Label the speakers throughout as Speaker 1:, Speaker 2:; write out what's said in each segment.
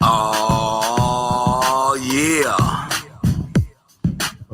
Speaker 1: Oh, yeah.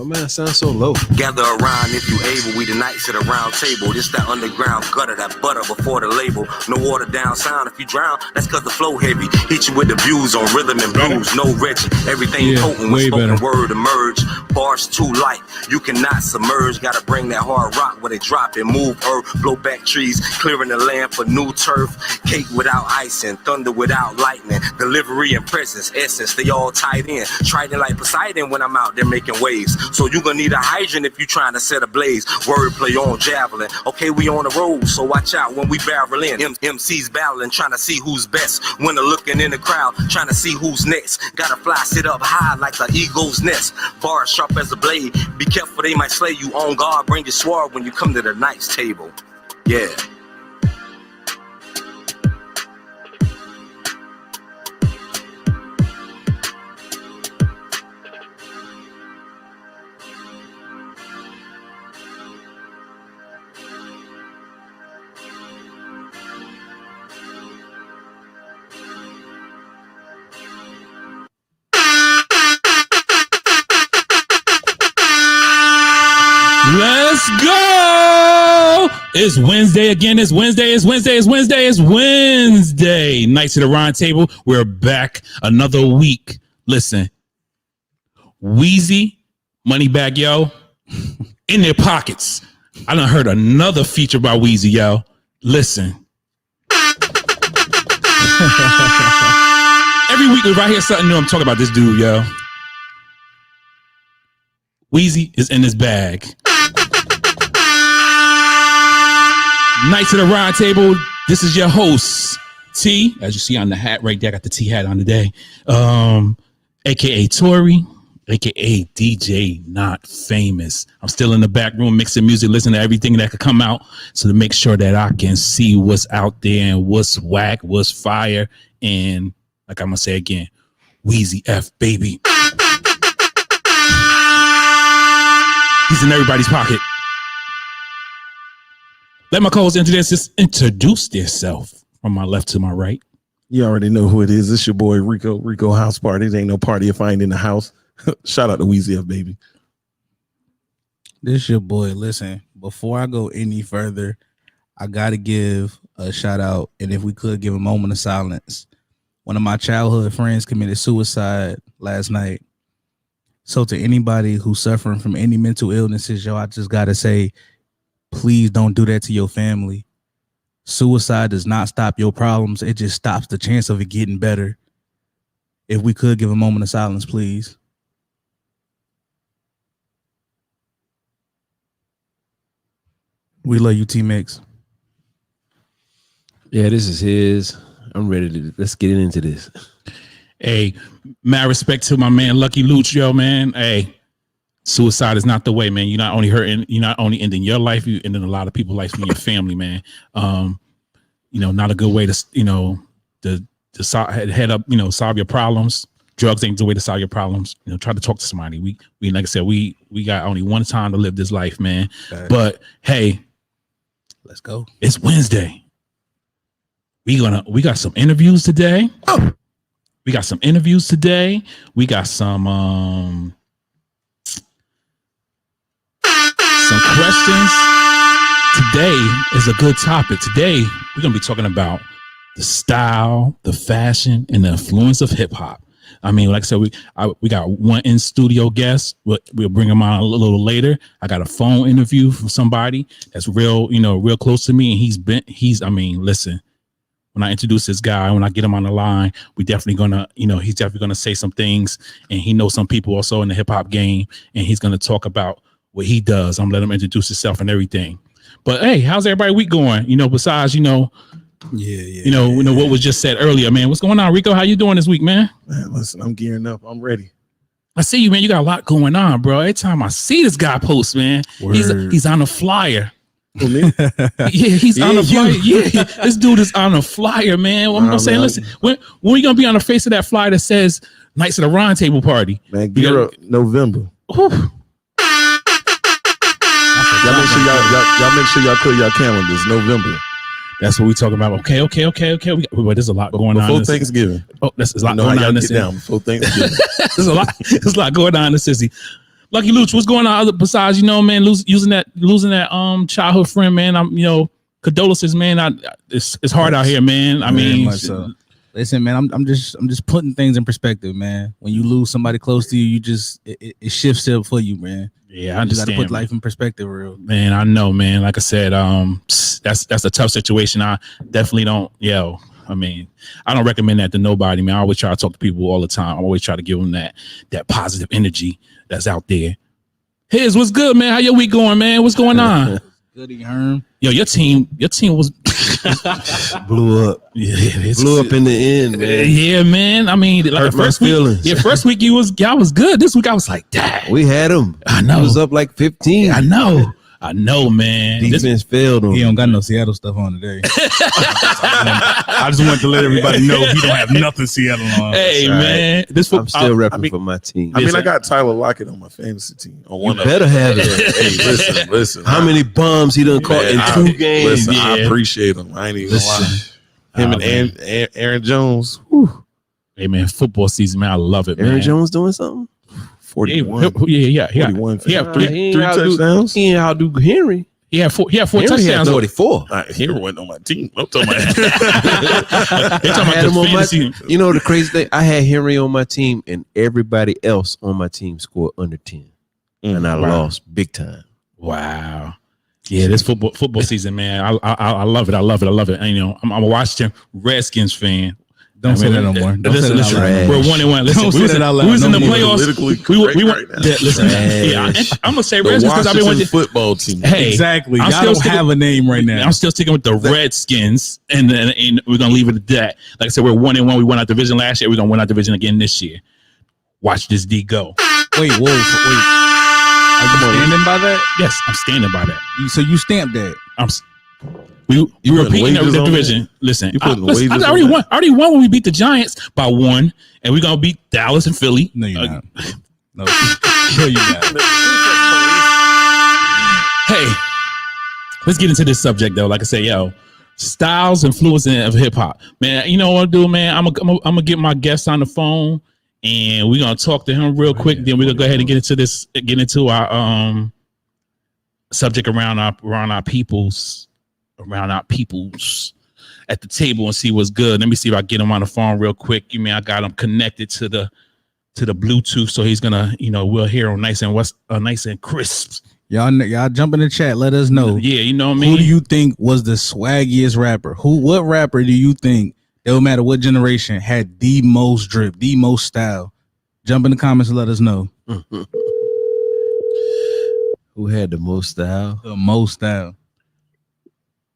Speaker 2: Oh man, it sounds so low.
Speaker 1: Gather around if you able, we the knights at a round table. This that underground gutter, that butter before the label. No water down sound, if you drown, that's cause the flow heavy. Hit you with the views on rhythm and blues, no Reggie. Everything potent when spoken word emerge. Bars too light, you cannot submerge. Gotta bring that hard rock where they drop it. Move earth, blow back trees, clearing the land for new turf. Cake without icing, thunder without lightning. Delivery and presence, essence, they all tied in. Trident like Poseidon when I'm out there making waves. So you gonna need a hydrant if you trying to set a blaze. Wordplay on javelin. Okay, we on the road, so watch out when we barrel in. MCs battling, trying to see who's best. Winner looking in the crowd, trying to see who's next. Gotta fly, sit up high like the eagle's nest. Bars sharp as a blade. Be careful, they might slay you. On guard, bring your sword when you come to the knight's table. Yeah.
Speaker 3: Let's go! It's Wednesday again. It's Wednesday. Nights at the Round Table. We're back another week. Listen, Weezy, Moneybag Yo, in their pockets. I done heard another feature by Weezy, yo. Listen. Every week if I hear something new, I'm talking about this dude, yo. Weezy is in his bag. Nights at the Round Table. This is your host, T. As you see on the hat right there, I got the T hat on today. AKA Tori, AKA DJ Not Famous. I'm still in the back room mixing music, listening to everything that could come out, so to make sure that I can see what's out there and what's whack, what's fire, and like I'm gonna say again, Weezy F baby. He's in everybody's pocket. Let my co-host introduce themselves from my left to my right.
Speaker 2: You already know who it is. It's your boy Rico House Party. There ain't no party if I ain't in the house. Shout out to Weezy F baby.
Speaker 4: This your boy. Listen, before I go any further, I gotta give a shout out, and if we could give a moment of silence. One of my childhood friends committed suicide last night. So to anybody who's suffering from any mental illnesses, yo, I just gotta say, please don't do that to your family. Suicide does not stop your problems. It just stops the chance of it getting better. If we could give a moment of silence, please. We love you, T-Mix.
Speaker 2: Yeah, this is his. I'm ready to let's get into this.
Speaker 3: Hey, mad respect to my man Lucky Luch, yo, man. Hey, suicide is not the way, man. You're not only hurting, you're not only ending your life, you're ending a lot of people's lives in your family, man. Not a good way to, to head up, solve your problems. Drugs ain't the way to solve your problems. Try to talk to somebody. We like I said, we got only one time to live this life, man. Right. But hey,
Speaker 4: let's go.
Speaker 3: It's Wednesday. We got some interviews today. Oh. We got some interviews today. We got some questions. Today is a good topic. Today, we're going to be talking about the style, the fashion, and the influence of hip hop. I mean, like I said, we got one in studio guest. We'll bring him on a little later. I got a phone interview from somebody that's real close to me. And listen, when I introduce this guy, when I get him on the line, he's definitely gonna say some things, and he knows some people also in the hip hop game, and he's gonna talk about what he does. I'm gonna let him introduce himself and everything. But hey, how's everybody week going? Besides, what was just said earlier, man. What's going on, Rico? How you doing this week, man?
Speaker 2: Man, listen, I'm gearing up. I'm ready.
Speaker 3: I see you, man. You got a lot going on, bro. Every time I see this guy post, man, he's on a flyer. Yeah, he's on a flyer. Yeah, this dude is on a flyer, man. I'm saying, listen, when are you gonna be on the face of that flyer that says Nights at the Round Table Party?
Speaker 2: Man, gear up November.
Speaker 4: That's a
Speaker 2: Y'all make sure y'all clear your calendars. November.
Speaker 3: That's what we talking about. Okay. There's a lot going on
Speaker 2: before Thanksgiving.
Speaker 3: Oh, there's a lot
Speaker 2: Know
Speaker 3: going
Speaker 2: how
Speaker 3: on.
Speaker 2: y'all get down before Thanksgiving.
Speaker 3: There's a lot going on in the sissy. Lucky Luch, what's going on besides, man, losing that childhood friend, man? Condolences, man. It's hard out here, man. I mean,
Speaker 4: listen, man, I'm just putting things in perspective, man. When you lose somebody close to you, it shifts it for you, man.
Speaker 3: Yeah, I understand.
Speaker 4: You got to put life in perspective, real.
Speaker 3: Man, I know, man. Like I said, that's a tough situation. I definitely don't. I mean, I don't recommend that to nobody, man. I always try to talk to people all the time. I always try to give them that positive energy that's out there. Hiz, what's good, man? How your week going, man? What's going on?
Speaker 4: Goody, Herm.
Speaker 3: Yo, your team was
Speaker 5: blew up.
Speaker 3: Yeah,
Speaker 5: blew up in the end, man.
Speaker 3: Yeah, man. I mean, like first week y'all was good. This week I was like, dang.
Speaker 5: We had him.
Speaker 3: I know.
Speaker 5: It was up like 15.
Speaker 3: I know, man.
Speaker 5: Defense failed on.
Speaker 4: He don't got no Seattle stuff on today. I just wanted to let everybody know he don't have nothing Seattle on.
Speaker 3: Hey, man.
Speaker 5: I'm still repping for my team.
Speaker 2: I got Tyler Lockett on my fantasy team. On one
Speaker 5: better have it.
Speaker 2: Hey, listen.
Speaker 5: How many bombs he done caught in 2 games?
Speaker 2: Listen, I appreciate him. I ain't even gonna lie. Him and Aaron Jones. Whew.
Speaker 3: Hey, man, football season, man. I love it, man.
Speaker 5: Aaron Jones doing something?
Speaker 2: 41.
Speaker 3: Yeah.
Speaker 2: 41.
Speaker 3: He had
Speaker 5: three
Speaker 2: touchdowns.
Speaker 5: He ain't outdo Henry.
Speaker 3: He had 4 touchdowns.
Speaker 5: He had 44.
Speaker 2: Henry wasn't on my team. I'm talking about.
Speaker 5: You know the crazy thing? I had Henry on my team, and everybody else on my team scored under 10, and I lost big time.
Speaker 3: Wow. Yeah, this football season, man. I love it. I love it. And, I'm a Washington Redskins fan.
Speaker 4: Don't say that no more.
Speaker 3: Listen, we're 1-1. Listen, we was in the playoffs. We went. Listen, I'm gonna say Redskins because I've been with the
Speaker 2: football team.
Speaker 3: Hey,
Speaker 4: exactly. Y'all don't have a name right now.
Speaker 3: I'm still sticking with the Redskins, and we're gonna leave it at that. Like I said, we're 1-1. We won our division last year. We're gonna win our division again this year. Watch this D go.
Speaker 4: Wait. Are you standing by that?
Speaker 3: Yes, I'm standing by that.
Speaker 4: So you stamped that.
Speaker 3: We were repeating the division. Listen, I already won when we beat the Giants by 1, and we're gonna beat Dallas and Philly.
Speaker 4: No, you're not. No, you're not.
Speaker 3: Hey, let's get into this subject though. Like I say, styles influencing of hip hop. Man, you know what I'll do, man? I'm gonna get my guest on the phone, and we're gonna talk to him real quick. Then we're gonna go ahead and get into our subject around our peoples at the table and see what's good. Let me see if I get him on the phone real quick. I got him connected to the Bluetooth, so he's gonna, we'll hear him nice and crisp.
Speaker 4: Y'all jump in the chat. Let us know.
Speaker 3: Yeah, you know what I mean.
Speaker 4: Who do you think was the swaggiest rapper? What rapper do you think, it don't matter what generation, had the most drip, the most style? Jump in the comments and let us know.
Speaker 5: Who had the most style?
Speaker 4: The most style.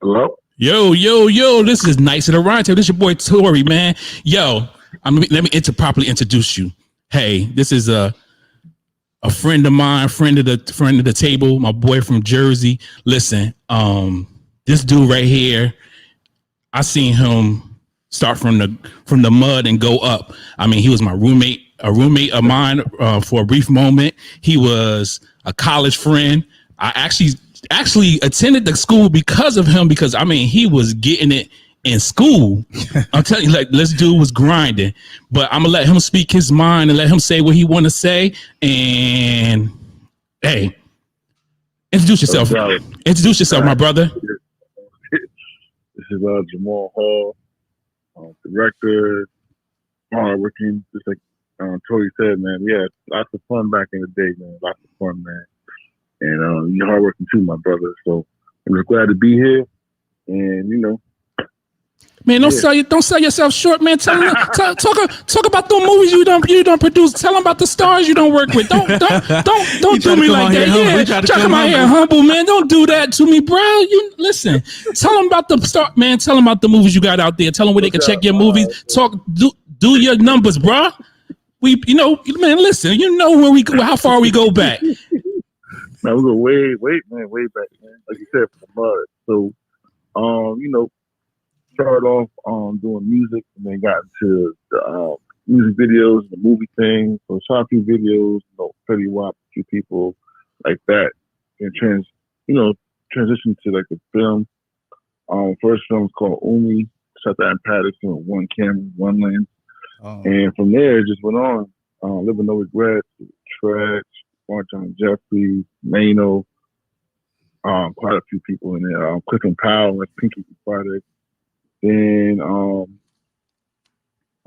Speaker 6: Hello?
Speaker 3: Yo, this is Nice at the Ryan Table. This your boy Tori, man. Yo, let me properly introduce you. Hey, this is a friend of mine, friend of the table, my boy from Jersey. Listen, this dude right here, I seen him start from the mud and go up. I mean, he was my roommate, a roommate of mine for a brief moment. He was a college friend. I actually attended the school because of him, because I mean, he was getting it in school. I'm telling you, like, this dude was grinding. But I'm gonna let him speak his mind and let him say what he want to say. And hey, introduce yourself. Introduce yourself, my brother.
Speaker 6: This is Jamal Hall, director, hardworking. Just like Tori said, man, we had lots of fun back in the day, man. Lots of fun, man. And you're hardworking too, my brother. So I'm just glad to be here. And
Speaker 3: man, don't sell yourself short, man. Talk about the movies you don't produce. Tell them about the stars you don't work with. Don't do me like that. Yeah, try to come out here humble, man. Don't do that to me, bro. You listen. Tell them about the star, man. Tell them about the movies you got out there. Tell them where they can check your movies. Do your numbers, bro. Man, listen. You know where we go, how far we go back.
Speaker 6: Man, we go way back, man. Like you said, from the mud. So, started off doing music, and then got into the music videos, the movie thing. So shot a few videos, 30 Watt, a few people like that, and transitioned to like the film. First film was called Umi. Shot that in Patterson with one camera, one lens. And from there, it just went on. Living No Regrets, Tretch, Mark John Jeffrey, Mano, quite a few people in there. Cliff and Powell, like Pinky Friday. Then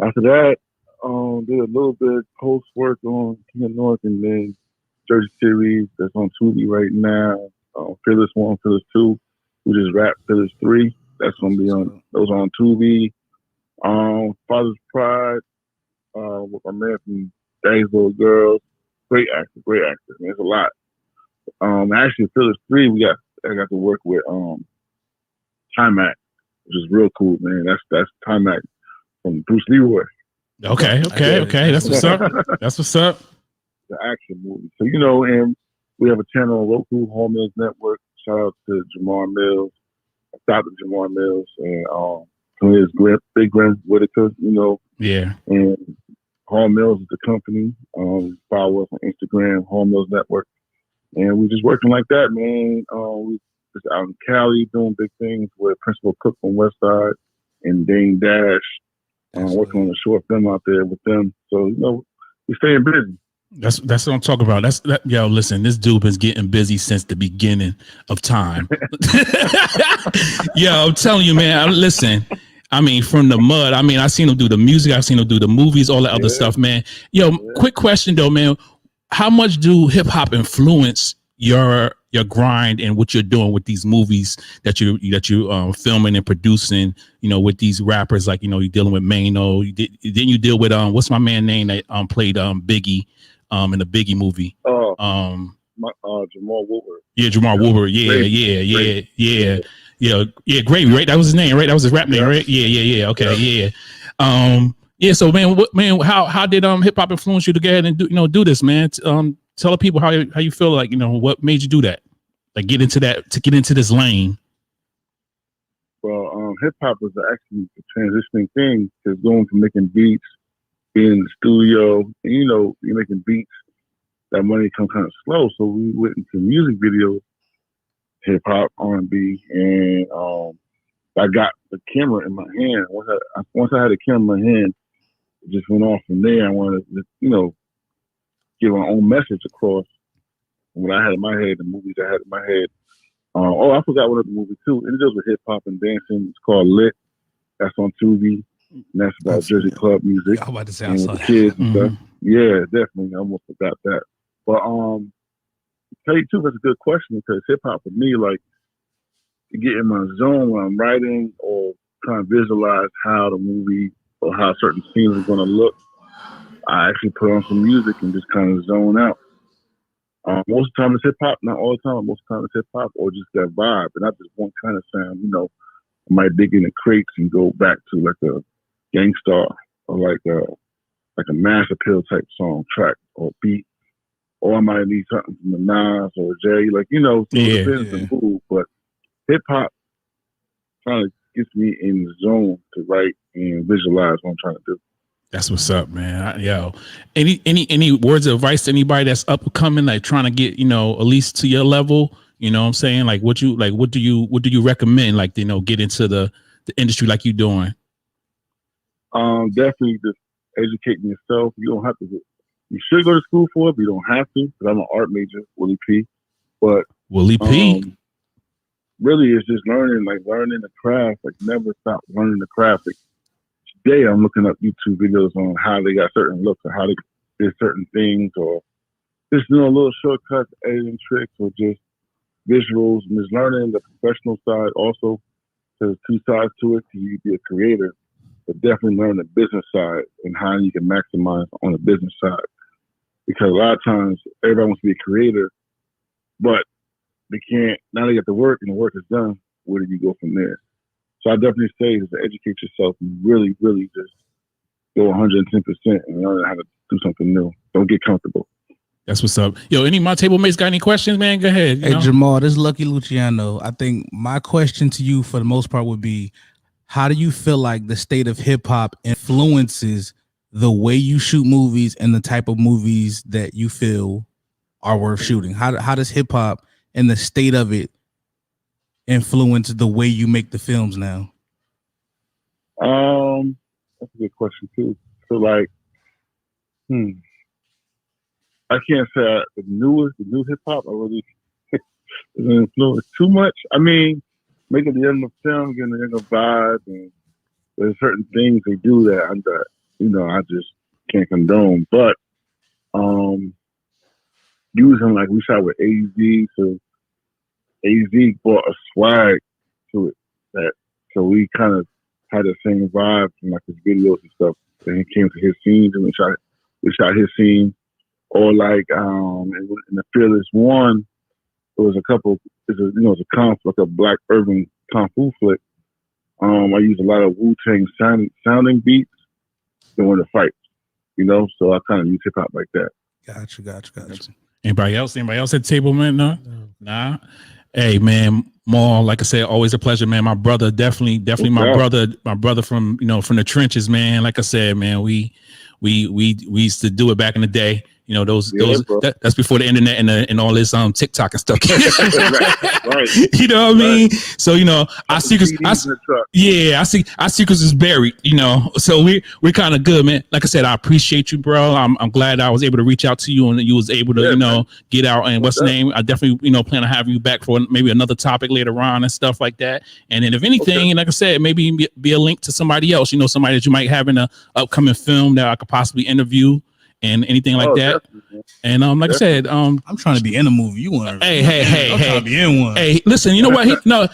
Speaker 6: after that, did a little bit post work on King of North, and then Jersey series that's on Tubi right now. Fearless 1, Fearless 2. We just wrapped Fearless 3. That's gonna be on. Those are on Tubi. Father's Pride. With my man from Daddy's Little Girls. Great actor. Man, there's a lot. Actually, Fearless 3, I got to work with Timac, which is real cool, man. That's Timac from Bruce Leroy.
Speaker 3: Okay. That's what's up.
Speaker 6: The action movie. So, and we have a channel on Roku, Home Mills Network. Shout out to Jamar Mills, Dr. Jamar Mills, and his Big Glenn Whitaker,
Speaker 3: Yeah.
Speaker 6: And Home Mills is the company. Follow us on Instagram, Home Mills Network. And we're just working like that, man. We just out in Cali doing big things with Principal Cook from Westside and Dane Dash. Working on a short film out there with them. So, we're staying busy.
Speaker 3: That's what I'm talking about. Yo, listen, this dude been getting busy since the beginning of time. Yo, I'm telling you, man. Listen, I mean, from the mud. I mean, I seen him do the music. I've seen him do the movies, all that other stuff, man. Yo, quick question though, man. How much do hip hop influence your grind and what you're doing with these movies that you filming and producing? With these rappers, like you're dealing with Mano. Didn't you deal with what's my man name that played Biggie in the Biggie movie?
Speaker 6: Jamal Woolver.
Speaker 3: Yeah, Jamal Woolver. Yeah, Gravy, right? That was his name, right? That was his rap name, right? Yeah. Okay, yeah. So, man, how did hip hop influence you to go ahead and do this, man? Tell the people how you feel like what made you do that, like get into this lane.
Speaker 6: Well, hip hop was actually a transitioning thing, because going from making beats, being in the studio, and you're making beats, that money comes kind of slow. So we went into music videos, hip hop, R&B, and I got the camera in my hand. Once I had the camera in my hand, it just went off from there. I wanted to, give my own message across what I had in my head, the movies I had in my head. I forgot one of the movies too. It deals with hip hop and dancing. It's called Lit. That's on Tubi. And that's about Jersey club music.
Speaker 4: I'm about to say, I
Speaker 6: and
Speaker 4: saw
Speaker 6: with
Speaker 4: that.
Speaker 6: the kids and stuff. Yeah, definitely. I almost forgot that. But to tell you too, that's a good question, because hip hop for me, like, to get in my zone when I'm writing or trying to visualize how the movie or how certain scenes are going to look, I actually put on some music and just kind of zone out. Most of the time it's hip hop, not all the time. Most of the time it's hip hop or just that vibe, and not just one kind of sound. I might dig in the crates and go back to like a Gangstar or like a Mass Appeal type song track or beat, or I might need something from the Nas or Jay, like so it depends on the mood. But hip hop kind of gets me in the zone to write and visualize what I'm trying to do.
Speaker 3: That's what's up, man. Yo, any words of advice to anybody that's up and coming, like trying to get, at least to your level? You know what I'm saying? Like what do you recommend? Like, get into the industry like you doing?
Speaker 6: Definitely just educating yourself. You don't have to. You should go to school for it, but you don't have to. Because I'm an art major, Willie P. But
Speaker 3: Willie P.
Speaker 6: Really, it's just learning the craft. Like, never stop learning the craft. Like, today, I'm looking up YouTube videos on how they got certain looks or how they did certain things, or just little shortcuts, editing tricks, or just visuals, and just learning the professional side also. There's two sides to it. You can be a creator, but definitely learn the business side and how you can maximize on the business side. Because a lot of times everybody wants to be a creator, but they can't. Now they get the work and the work is done. Where do you go from there? So I definitely say is to educate yourself and really, really just go 110% and learn how to do something new. Don't get comfortable.
Speaker 3: That's what's up. Yo, any of my table mates got any questions, man? Go ahead.
Speaker 4: Hey, Jamal, this is Lucky Luciano. I think my question to you for the most part would be, how do you feel like the state of hip hop influences the way you shoot movies and the type of movies that you feel are worth shooting? How does hip hop and the state of it influence the way you make the films now?
Speaker 6: That's a good question too. So like, I can't say the new hip hop. I really doesn't influence too much. I mean, making the younger film, getting the younger vibe, and there's certain things they do that I just can't condone. But using like we shot with AZ, so AZ brought a swag to it so we kind of had the same vibe from like his videos and stuff. And he came to his scenes and we shot his scene. Or like in the Fearless One, it was a couple. It's like a black urban kung fu flick. I use a lot of Wu-Tang sounding beats during the fights. So I kind of use hip hop like that.
Speaker 4: Gotcha.
Speaker 3: Anybody else at the table, man? No? Nah. Hey, man, Maul, like I said, always a pleasure, man. My brother, definitely my brother from from the trenches, man. Like I said, man, we used to do it back in the day. That's before the internet and all this TikTok and stuff.
Speaker 6: right.
Speaker 3: You know what I mean? So our secrets is buried. So we're kind of good, man. Like I said, I appreciate you, bro. I'm glad I was able to reach out to you and you was able to get out and what's the name. I definitely plan on having you back for maybe another topic later on and stuff like that. And then if anything, like I said, maybe be a link to somebody else. Somebody that you might have in a upcoming film that I could possibly interview. And anything like that. Definitely. And like I said, I'm
Speaker 4: trying to be in a movie. You want to?
Speaker 3: Hey,
Speaker 4: I'm trying to be in one.
Speaker 3: Hey, listen. You know what?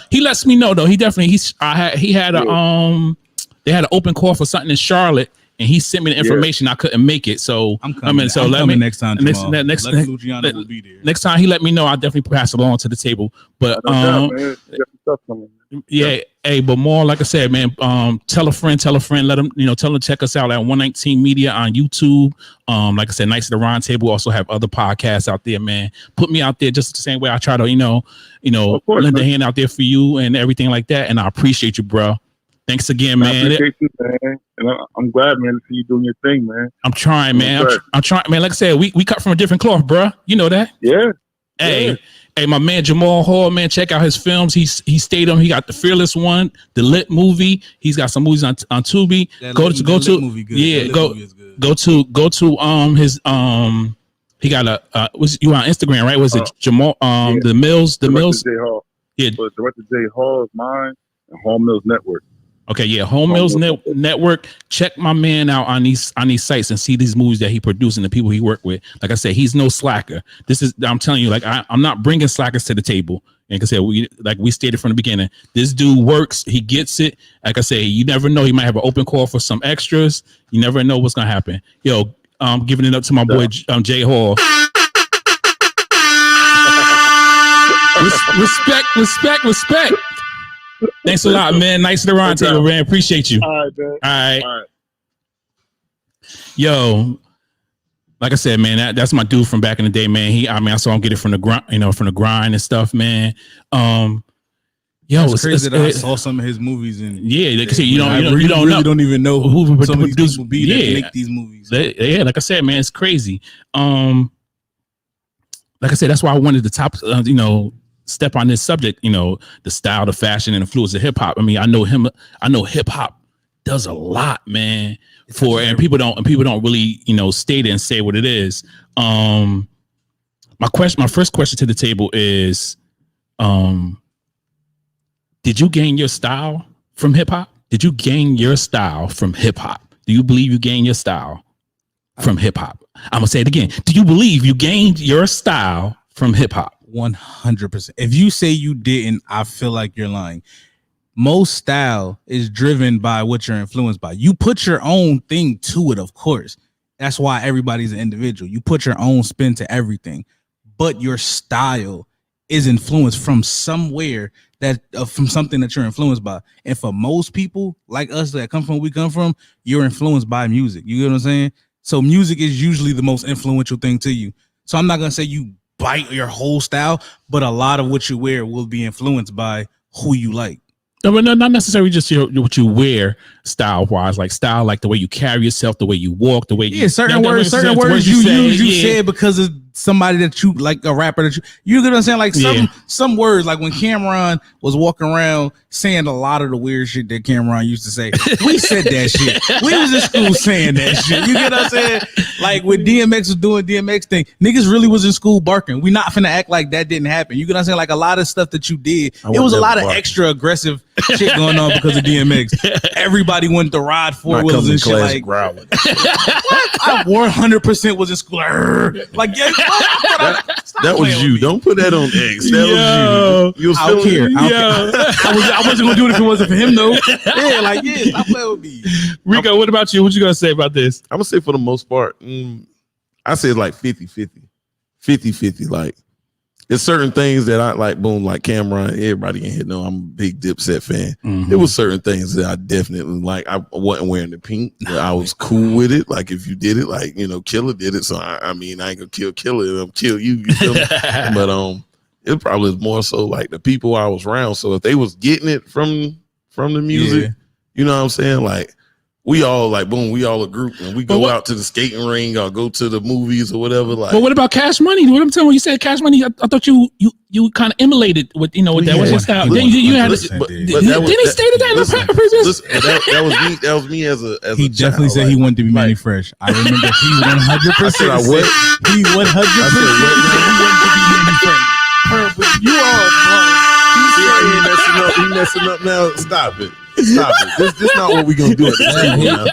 Speaker 3: He lets me know though. He definitely they had an open call for something in Charlotte, and he sent me the information. I couldn't make it, so
Speaker 4: I'm coming. I'm coming next time. Luciano will be there.
Speaker 3: Next time he let me know, I'll definitely pass it along to the table. But yeah. Hey, but more like I said, man. Tell a friend. Let them, tell them to check us out at 119 Media on YouTube. Like I said, Nights at the Round Table. We also have other podcasts out there, man. Put me out there just the same way I try to, lend a hand out there for you and everything like that. And I appreciate you, bro. Thanks again, man.
Speaker 6: I appreciate you, man. And I'm glad, man, to see you doing your thing, man.
Speaker 3: I'm trying, man. I'm trying, man. Like I said, we cut from a different cloth, bro. You know that?
Speaker 6: Yeah.
Speaker 3: Hey, my man Jamal Hall, man, check out his films. He stayed on. He got the Fearless One, the Lit movie. He's got some movies on Tubi. Go to his He got was you on Instagram, right? Was it Jamal the Mills? The Mills.
Speaker 6: J Hall. Yeah, but Director J Hall is mine and Hall Mills Network.
Speaker 3: Okay, yeah, Home Mills Network. Check my man out on these sites and see these movies that he produced and the people he worked with. Like I said, he's no slacker. I'm telling you, like I'm not bringing slackers to the table. And like I said, we stated from the beginning, this dude works. He gets it. Like I say, you never know. He might have an open call for some extras. You never know what's gonna happen. Yo, giving it up to my boy Jay Hall. Respect. Thanks a lot, man. Nice to the round table, man. Appreciate you.
Speaker 6: All right, man.
Speaker 3: All right. Yo, like I said, man, that's my dude from back in the day, man. I saw him get it from the grind, from the grind and stuff, man. Yo,
Speaker 4: it's crazy that I saw some of his movies and
Speaker 3: you
Speaker 4: don't even know who some of these people be that make these movies.
Speaker 3: Yeah, like I said, man, it's crazy. Like I said, that's why I wanted to step on this subject, the style, the fashion, and influence of hip hop. I mean, I know hip hop does a lot, man. And people don't really, state it and say what it is. My first question to the table is, did you gain your style from hip hop? Did you gain your style from hip hop? Do you believe you gained your style from hip hop? I'm gonna say it again. Do you believe you gained your style from hip hop?
Speaker 4: 100%. If you say you didn't, I feel like you're lying. Most style is driven by what you're influenced by. You put your own thing to it, of course. That's why everybody's an individual. You put your own spin to everything, but your style is influenced from somewhere from something that you're influenced by. And for most people like us that come from where we come from, you're influenced by music. You get what I'm saying? So music is usually the most influential thing to you. So I'm not gonna say you bite your whole style, but a lot of what you wear will be influenced by who you like.
Speaker 3: No, but not necessarily just what you wear style wise, like style, like the way you carry yourself, the way you walk, the way you
Speaker 4: certain words you use, you say it because of somebody that you like, a rapper that you get what I'm saying? Like some words, like when Cameron was walking around saying a lot of the weird shit that Cameron used to say. We said that shit. We was in school saying that shit. You get what I'm saying? Like when DMX was doing DMX thing, niggas really was in school barking. We not finna act like that didn't happen. You get what I'm saying? Like a lot of stuff that you did, it was a lot of extra aggressive shit going on because of DMX. Everybody wanted to ride four wheels and shit. Like, what? I 100% was in school. Like, yeah,
Speaker 2: that was you. Don't put that on X. That was you.
Speaker 4: I don't care. I wasn't gonna do it if it wasn't for him though. Yeah, like stop playing with me.
Speaker 3: Rico, what about you? What you gonna say about this?
Speaker 2: I'm gonna say for the most part, I say it's like 50-50. 50-50. Like there's certain things that I like, boom, like Cameron, everybody in here know I'm a big Dipset fan. There was certain things that I definitely like. I wasn't wearing the pink, but I was cool with it. Like if you did it, like, you know, Killer did it. So I mean, I ain't gonna kill Killer, I'm kill you, you feel me? But it probably is more so like the people I was around. So if they was getting it from the music, you know what I'm saying? Like we all like, boom, we all a group and we go out to the skating ring or go to the movies or whatever. Like,
Speaker 3: but what about Cash Money? What I'm telling you, you said Cash Money. I thought you kind of emulated with, you know, with that. What's your style? Then you had didn't he stated that in the previous?
Speaker 2: That was me as a
Speaker 4: he definitely said he wanted to be Manny Fresh. I remember he 100%.
Speaker 2: He 100%.
Speaker 4: He wanted to be Manny Fresh. You all
Speaker 2: he messing up now. Stop it. This not what we gonna do at the table now.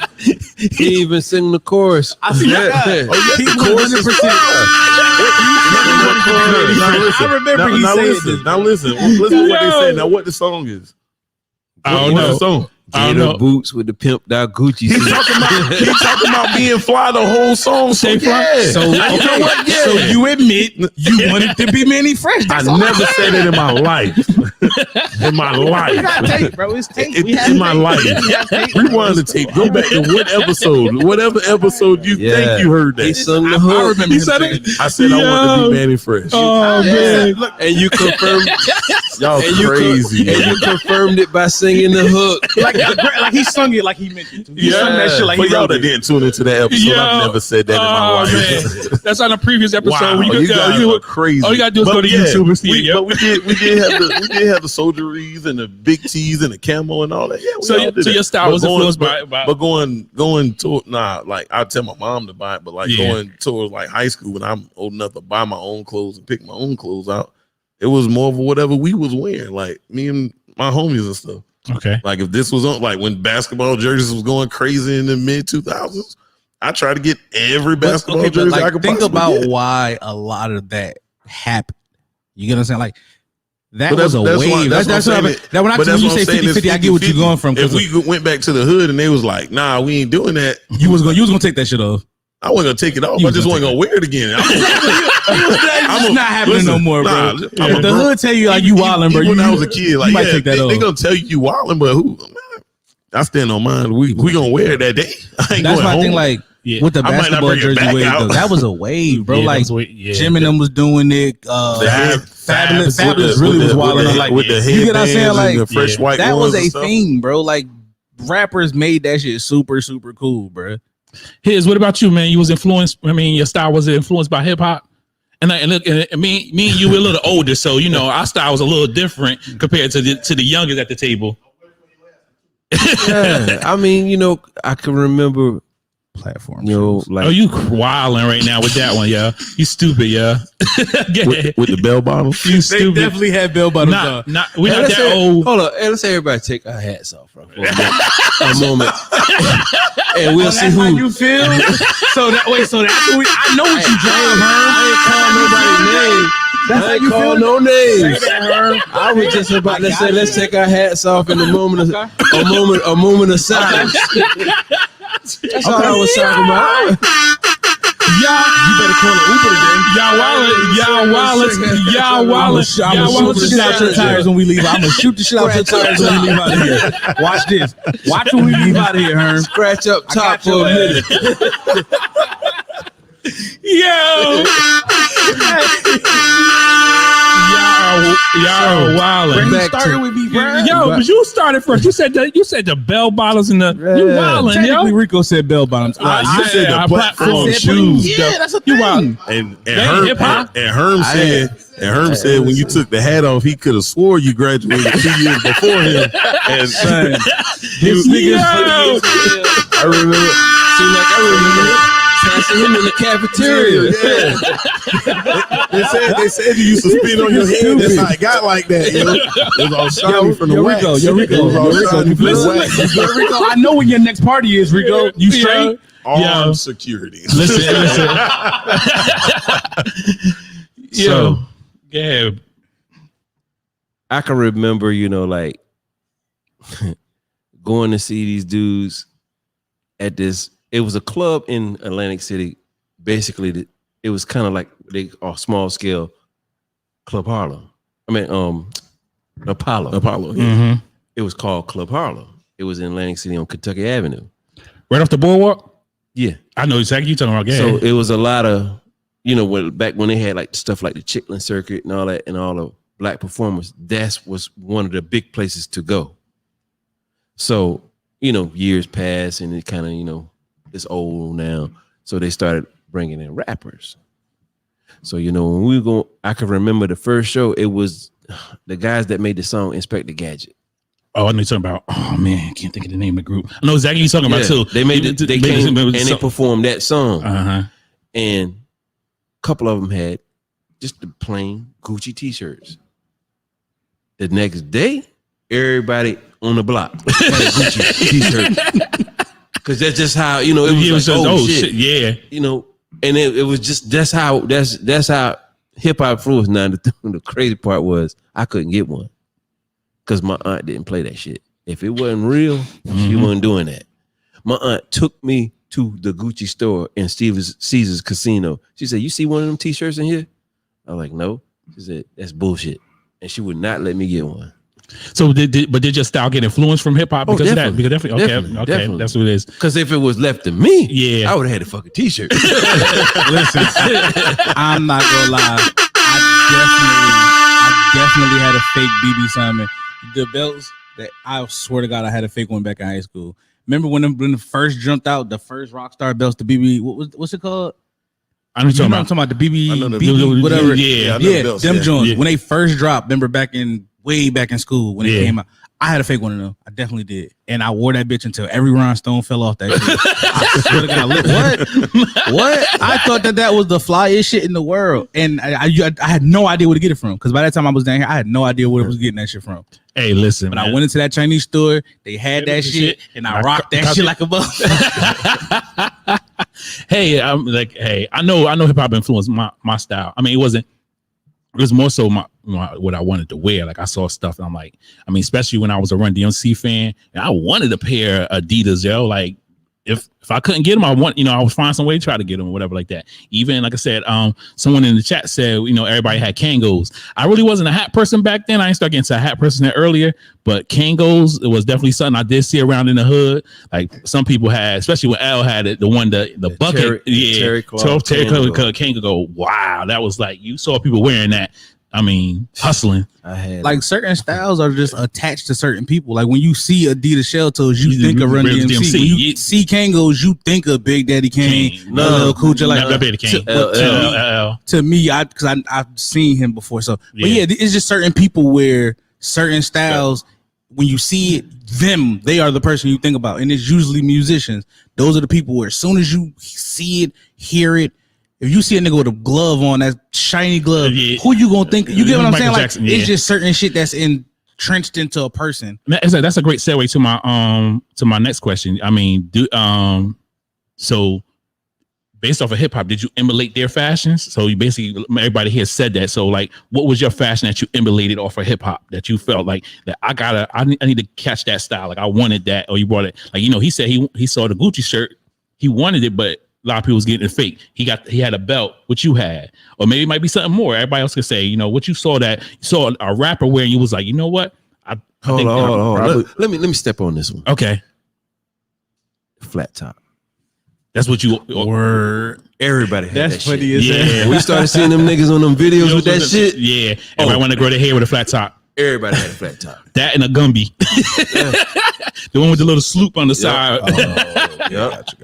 Speaker 5: He even sing the chorus.
Speaker 4: I see that. He 100%. I remember he said this.
Speaker 2: Now listen what they say. Now what the song is?
Speaker 3: I don't know.
Speaker 2: The song?
Speaker 5: Gator boots with the pimped out Gucci.
Speaker 2: He's talking about being fly the whole song. So
Speaker 4: So you admit you wanted to be Manny Fresh.
Speaker 2: I never said it in my life. In my life.
Speaker 4: You got tape, bro. It's tape.
Speaker 2: In my life. Rewind the tape. Go back to whatever episode you think you heard that.
Speaker 5: He sung the hook.
Speaker 4: I remember
Speaker 2: he said it. I said I want to be Manny Fresh.
Speaker 3: Oh man!
Speaker 5: And you confirmed.
Speaker 2: Y'all crazy.
Speaker 5: And you confirmed it by singing the hook.
Speaker 4: Like he sung it like he meant it. He sung that shit like
Speaker 2: for
Speaker 4: he
Speaker 2: y'all
Speaker 4: wrote
Speaker 2: that didn't tune into that episode, I've never said that in my life.
Speaker 3: Man. That's on the previous episode.
Speaker 2: Wow, you guys are crazy.
Speaker 3: All you gotta do is go to YouTube and see it.
Speaker 2: But we did have the soldieries and the big tees and the camo and all that. Yeah,
Speaker 3: so your style was influenced by.
Speaker 2: But going to like I tell my mom to buy it, but like going towards like high school when I'm old enough to buy my own clothes and pick my own clothes out, it was more of whatever we was wearing, like me and my homies and stuff.
Speaker 3: Okay.
Speaker 2: Like if this was on, like when basketball jerseys was going crazy in the mid 2000s, I tried to get every basketball jersey I could
Speaker 4: think
Speaker 2: possibly
Speaker 4: about
Speaker 2: get.
Speaker 4: why a lot of that happened. You get what I'm saying? Like that was a wave. That's what I'm saying. That when you say 50-50, I get what you're going from.
Speaker 2: If we went back to the hood and they was like, nah, we ain't doing that.
Speaker 4: You was gonna take that shit off.
Speaker 2: I wasn't gonna take it off. I just wasn't gonna wear it again.
Speaker 4: It's not happening no more, bro. If the hood tell you like you wildin', bro.
Speaker 2: When I was a kid, like
Speaker 4: might take that off.
Speaker 2: They gonna tell you wildin', but who? I stand on mine. We gonna wear it that day. I ain't
Speaker 4: That's
Speaker 2: going
Speaker 4: my
Speaker 2: home.
Speaker 4: thing. Like with the basketball jersey wave, though, that was a wave, bro. Like Jim and them was doing it. Fabulous really was wildin'. Like
Speaker 2: with the
Speaker 4: you get what I'm saying? Like
Speaker 2: the fresh white.
Speaker 4: That was a thing, bro. Like rappers made that shit super cool, bro.
Speaker 3: What about you, man? You was influenced. I mean, your style was influenced by hip hop, and look, me and you were a little older, so you know our style was a little different compared to the youngest at the table.
Speaker 5: Yeah, I mean, you know, I can remember
Speaker 4: platform.
Speaker 5: You know, like
Speaker 3: you wilding right now with that one, yeah. You stupid, yeah.
Speaker 2: with the bell bottoms.
Speaker 3: You stupid.
Speaker 4: They definitely had bell bottoms.
Speaker 3: We're not that old.
Speaker 5: Hold on, let's everybody take our hats off for a moment, and we'll see who
Speaker 4: you feel. So that's what I know what you drank,
Speaker 5: I ain't call no names. I was just about to say, let's take our hats off in a moment of silence. That's all I was talking about.
Speaker 3: Y'all, you better call an Uber today. Y'all wildin'.
Speaker 4: I'm gonna shoot the shit out your tires when we leave. I'm gonna shoot the shit out your tires when we leave out of here. Watch this. Watch when we leave out of here, Herm.
Speaker 5: Scratch up top for a minute.
Speaker 3: Yo. Y'all are wildin'.
Speaker 4: You started with me, bro.
Speaker 3: Yo, but you started first. You said the bell bottoms and the you wildin',
Speaker 4: Technically,
Speaker 3: yo.
Speaker 4: Rico said bell bottoms.
Speaker 2: You said the platform shoes.
Speaker 4: Yeah, that's a
Speaker 3: You
Speaker 4: thing.
Speaker 3: wildin'.
Speaker 2: And Herm said when you took the hat off, he could have swore you graduated 2 years before him. And
Speaker 4: This nigga,
Speaker 5: I remember. Seemed like I remember passing him in the cafeteria.
Speaker 2: they said you used to spin on your head. That's how it got like that. You know? It was all shiny from the wax.
Speaker 4: Rico,
Speaker 2: It was all shiny from the wax.
Speaker 4: Rico, I know when your next party is, Rico. You straight?
Speaker 2: Armed security.
Speaker 3: Listen. Yo, yeah.
Speaker 5: I can remember, like going to see these dudes at this. It was a club in Atlantic City. Basically, it was kind of like a small scale Club Harlem. I mean, Apollo.
Speaker 2: Yeah.
Speaker 3: Mm-hmm.
Speaker 5: It was called Club Harlem. It was in Atlantic City on Kentucky Avenue.
Speaker 3: Right off the boardwalk?
Speaker 5: Yeah.
Speaker 3: I know exactly what you're talking about. Yeah.
Speaker 5: So it was a lot of, back when they had like stuff like the Chitlin Circuit and all that, and all the black performers, that was one of the big places to go. So, years passed and it kind of, it's old now. So they started bringing in rappers. So, when we go, I can remember the first show, it was the guys that made the song Inspector Gadget.
Speaker 3: Oh, I know you're talking about. Oh man, I can't think of the name of the group. I know exactly what you're talking about too.
Speaker 5: They made it. They came and they performed that song. And a couple of them had just the plain Gucci t-shirts. The next day, everybody on the block had a Gucci t-shirt. Because that's just how it was. Like, oh shit,
Speaker 3: yeah.
Speaker 5: And it was just that's how hip hop flew. Now the crazy part was I couldn't get one. Because my aunt didn't play that shit. If it wasn't real, she wasn't doing that. My aunt took me to the Gucci store in Caesar's Casino. She said, "You see one of them t-shirts in here?" I was like, "No." She said, "That's bullshit." And she would not let me get one.
Speaker 3: So did your style get influenced from hip hop because of that? Because definitely.
Speaker 5: Definitely.
Speaker 3: That's what it is.
Speaker 5: Because if it was left to me,
Speaker 3: yeah,
Speaker 5: I would have had a fucking t-shirt.
Speaker 4: Listen, I'm not gonna lie. I definitely had a fake BB Simon. The belts that I swear to God I had a fake one back in high school. Remember when the first jumped out, the first Rockstar belts, the BB, what's it called?
Speaker 3: I know
Speaker 4: I'm talking about the BB, whatever.
Speaker 3: Yeah,
Speaker 4: them joints. When they first dropped, remember way back in school when it came out. I had a fake one of them. I definitely did. And I wore that bitch until every rhinestone fell off that shit. I swear to God, what? I thought that was the flyest shit in the world. And I had no idea where to get it from. Because by that time I was down here, I had no idea where I was getting that shit from.
Speaker 3: Hey, listen.
Speaker 4: But I went into that Chinese store. They had that shit. And I rocked that shit like a motherfucker.
Speaker 3: Hey, I'm like, I know hip hop influenced my style. I mean, it was more so what I wanted to wear. Like I saw stuff and I'm like, especially when I was a Run DMC fan and I wanted a pair of Adidas, yo. Like if I couldn't get them, I would find some way to try to get them or whatever like that. Even like I said, someone in the chat said, everybody had Kangos. I really wasn't a hat person back then. I didn't start getting to a hat person that earlier, but Kangos, it was definitely something I did see around in the hood. Like some people had, especially when Al had it, the bucket, terry cloth Kango. Wow, that was like you saw people wearing that. Hustling.
Speaker 5: I had
Speaker 4: like certain styles are just attached to certain people. Like when you see Adidas shell toes, you think of Run DMC. When you see Kangos, you think of Big Daddy Kane. No, Cool J. Like to me, I've seen him before. So, but yeah, it's just certain people where certain styles. When you see it, they are the person you think about, and it's usually musicians. Those are the people where as soon as you see it, hear it. If you see a nigga with a glove on, that shiny glove, who you gonna think? You get what I'm saying? Like it's just certain shit that's entrenched into a person.
Speaker 3: That's a great segue to my next question. So based off of hip hop, did you emulate their fashions? So you basically, everybody here said that. So like, what was your fashion that you emulated off of hip hop that you felt like that I need to catch that style? Like I wanted that, or you brought it. Like he said he saw the Gucci shirt, he wanted it, but a lot of people was getting it fake. He had a belt, which you had, or maybe it might be something more. Everybody else could say, what you saw a rapper wearing. You was like, you know what?
Speaker 5: Hold on. Let me step on this one.
Speaker 3: Okay,
Speaker 5: flat top.
Speaker 3: That's what you were.
Speaker 5: Everybody had
Speaker 4: That's
Speaker 5: that
Speaker 4: funny
Speaker 5: shit.
Speaker 4: as
Speaker 3: Yeah.
Speaker 4: hell.
Speaker 5: When we started seeing them niggas on them videos with that shit,
Speaker 3: Yeah. Everybody want to grow their hair with a flat top.
Speaker 5: everybody had a flat top.
Speaker 3: That and a Gumby. The one with the little sloop on the side.
Speaker 4: Oh, yeah,
Speaker 5: Yep.
Speaker 4: gotcha.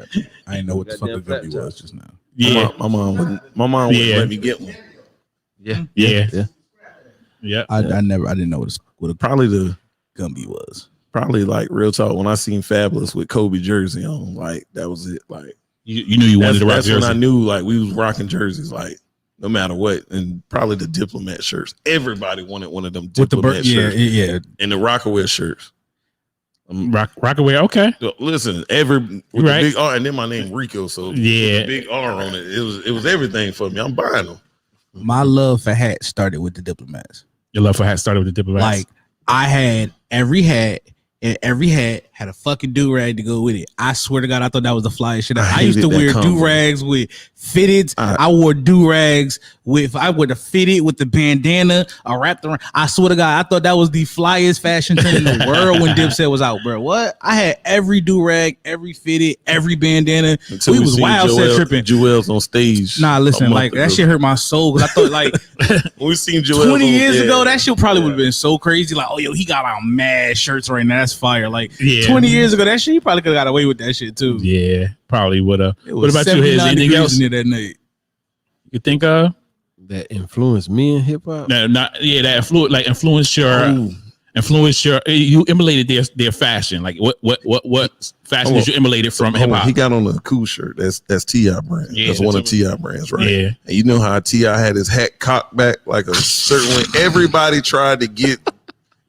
Speaker 4: I didn't know what the fuck a
Speaker 5: Goddamn
Speaker 4: Gumby
Speaker 5: flat
Speaker 4: was just now.
Speaker 3: Yeah.
Speaker 2: My mom wouldn't
Speaker 3: Yeah.
Speaker 2: let me get one.
Speaker 5: Yeah.
Speaker 3: Yeah.
Speaker 5: Yeah.
Speaker 3: Yeah.
Speaker 4: I didn't know what a
Speaker 2: Probably
Speaker 4: Gumby was.
Speaker 2: like real talk. When I seen Fabulous with Kobe jersey on, like that was it. Like
Speaker 3: You knew you wanted to rock
Speaker 2: that's when
Speaker 3: jersey.
Speaker 2: I knew like we was rocking jerseys, like no matter what, and probably the diplomat shirts. Everybody wanted one of them
Speaker 4: With the
Speaker 2: diplomat shirts
Speaker 4: yeah.
Speaker 2: and the Rockaway shirts.
Speaker 3: Rockaway, okay.
Speaker 2: Listen, with
Speaker 3: Right.
Speaker 2: the big R, and then my name Rico, so with
Speaker 3: Yeah.
Speaker 2: the big R on it. It was everything for me. I'm buying them.
Speaker 4: My love for hats started with the diplomats.
Speaker 3: Your love for hats started with the diplomats.
Speaker 4: Like I had every hat, and every hat had a fucking do-rag to go with it. I swear to God, I thought that was the flyest shit. I used to
Speaker 2: hated that
Speaker 4: wear
Speaker 2: combo.
Speaker 4: do-rags with fitteds. I wore do-rags I wore the fitted with the bandana, I wrapped around. I swear to God, I thought that was the flyest fashion trend in the world when Dipset was out, bro. What? I had every do-rag, every fitted, every bandana.
Speaker 2: Until
Speaker 4: we was
Speaker 2: seen
Speaker 4: wild set tripping.
Speaker 2: Joel's on stage.
Speaker 4: Nah, listen,
Speaker 2: a month
Speaker 4: like that
Speaker 2: ago.
Speaker 4: shit hurt my soul because I thought like
Speaker 2: When we seen Joel
Speaker 4: 20 years ago, that shit probably would have been so crazy. Like, oh, yo, he got on mad shirts right now. That's fire. Like,
Speaker 3: Yeah.
Speaker 4: 20 years ago, that shit, he probably could have got away with that shit, too.
Speaker 3: yeah, probably would have.
Speaker 4: It
Speaker 3: What
Speaker 4: was
Speaker 3: about you? Is
Speaker 4: 79
Speaker 3: anything
Speaker 4: degrees
Speaker 3: else
Speaker 4: in there that night.
Speaker 3: you think of?
Speaker 5: That influenced me in hip hop.
Speaker 3: No, not yeah. That influenced your. You emulated their fashion. Like what fashion did you emulate from hip hop?
Speaker 2: He got on a cool shirt. That's T.I. brand.
Speaker 3: Yeah,
Speaker 2: that's one of T.I. brands, right?
Speaker 3: Yeah.
Speaker 2: And you know how T.I. had his hat cocked back like a certain way. Everybody tried to get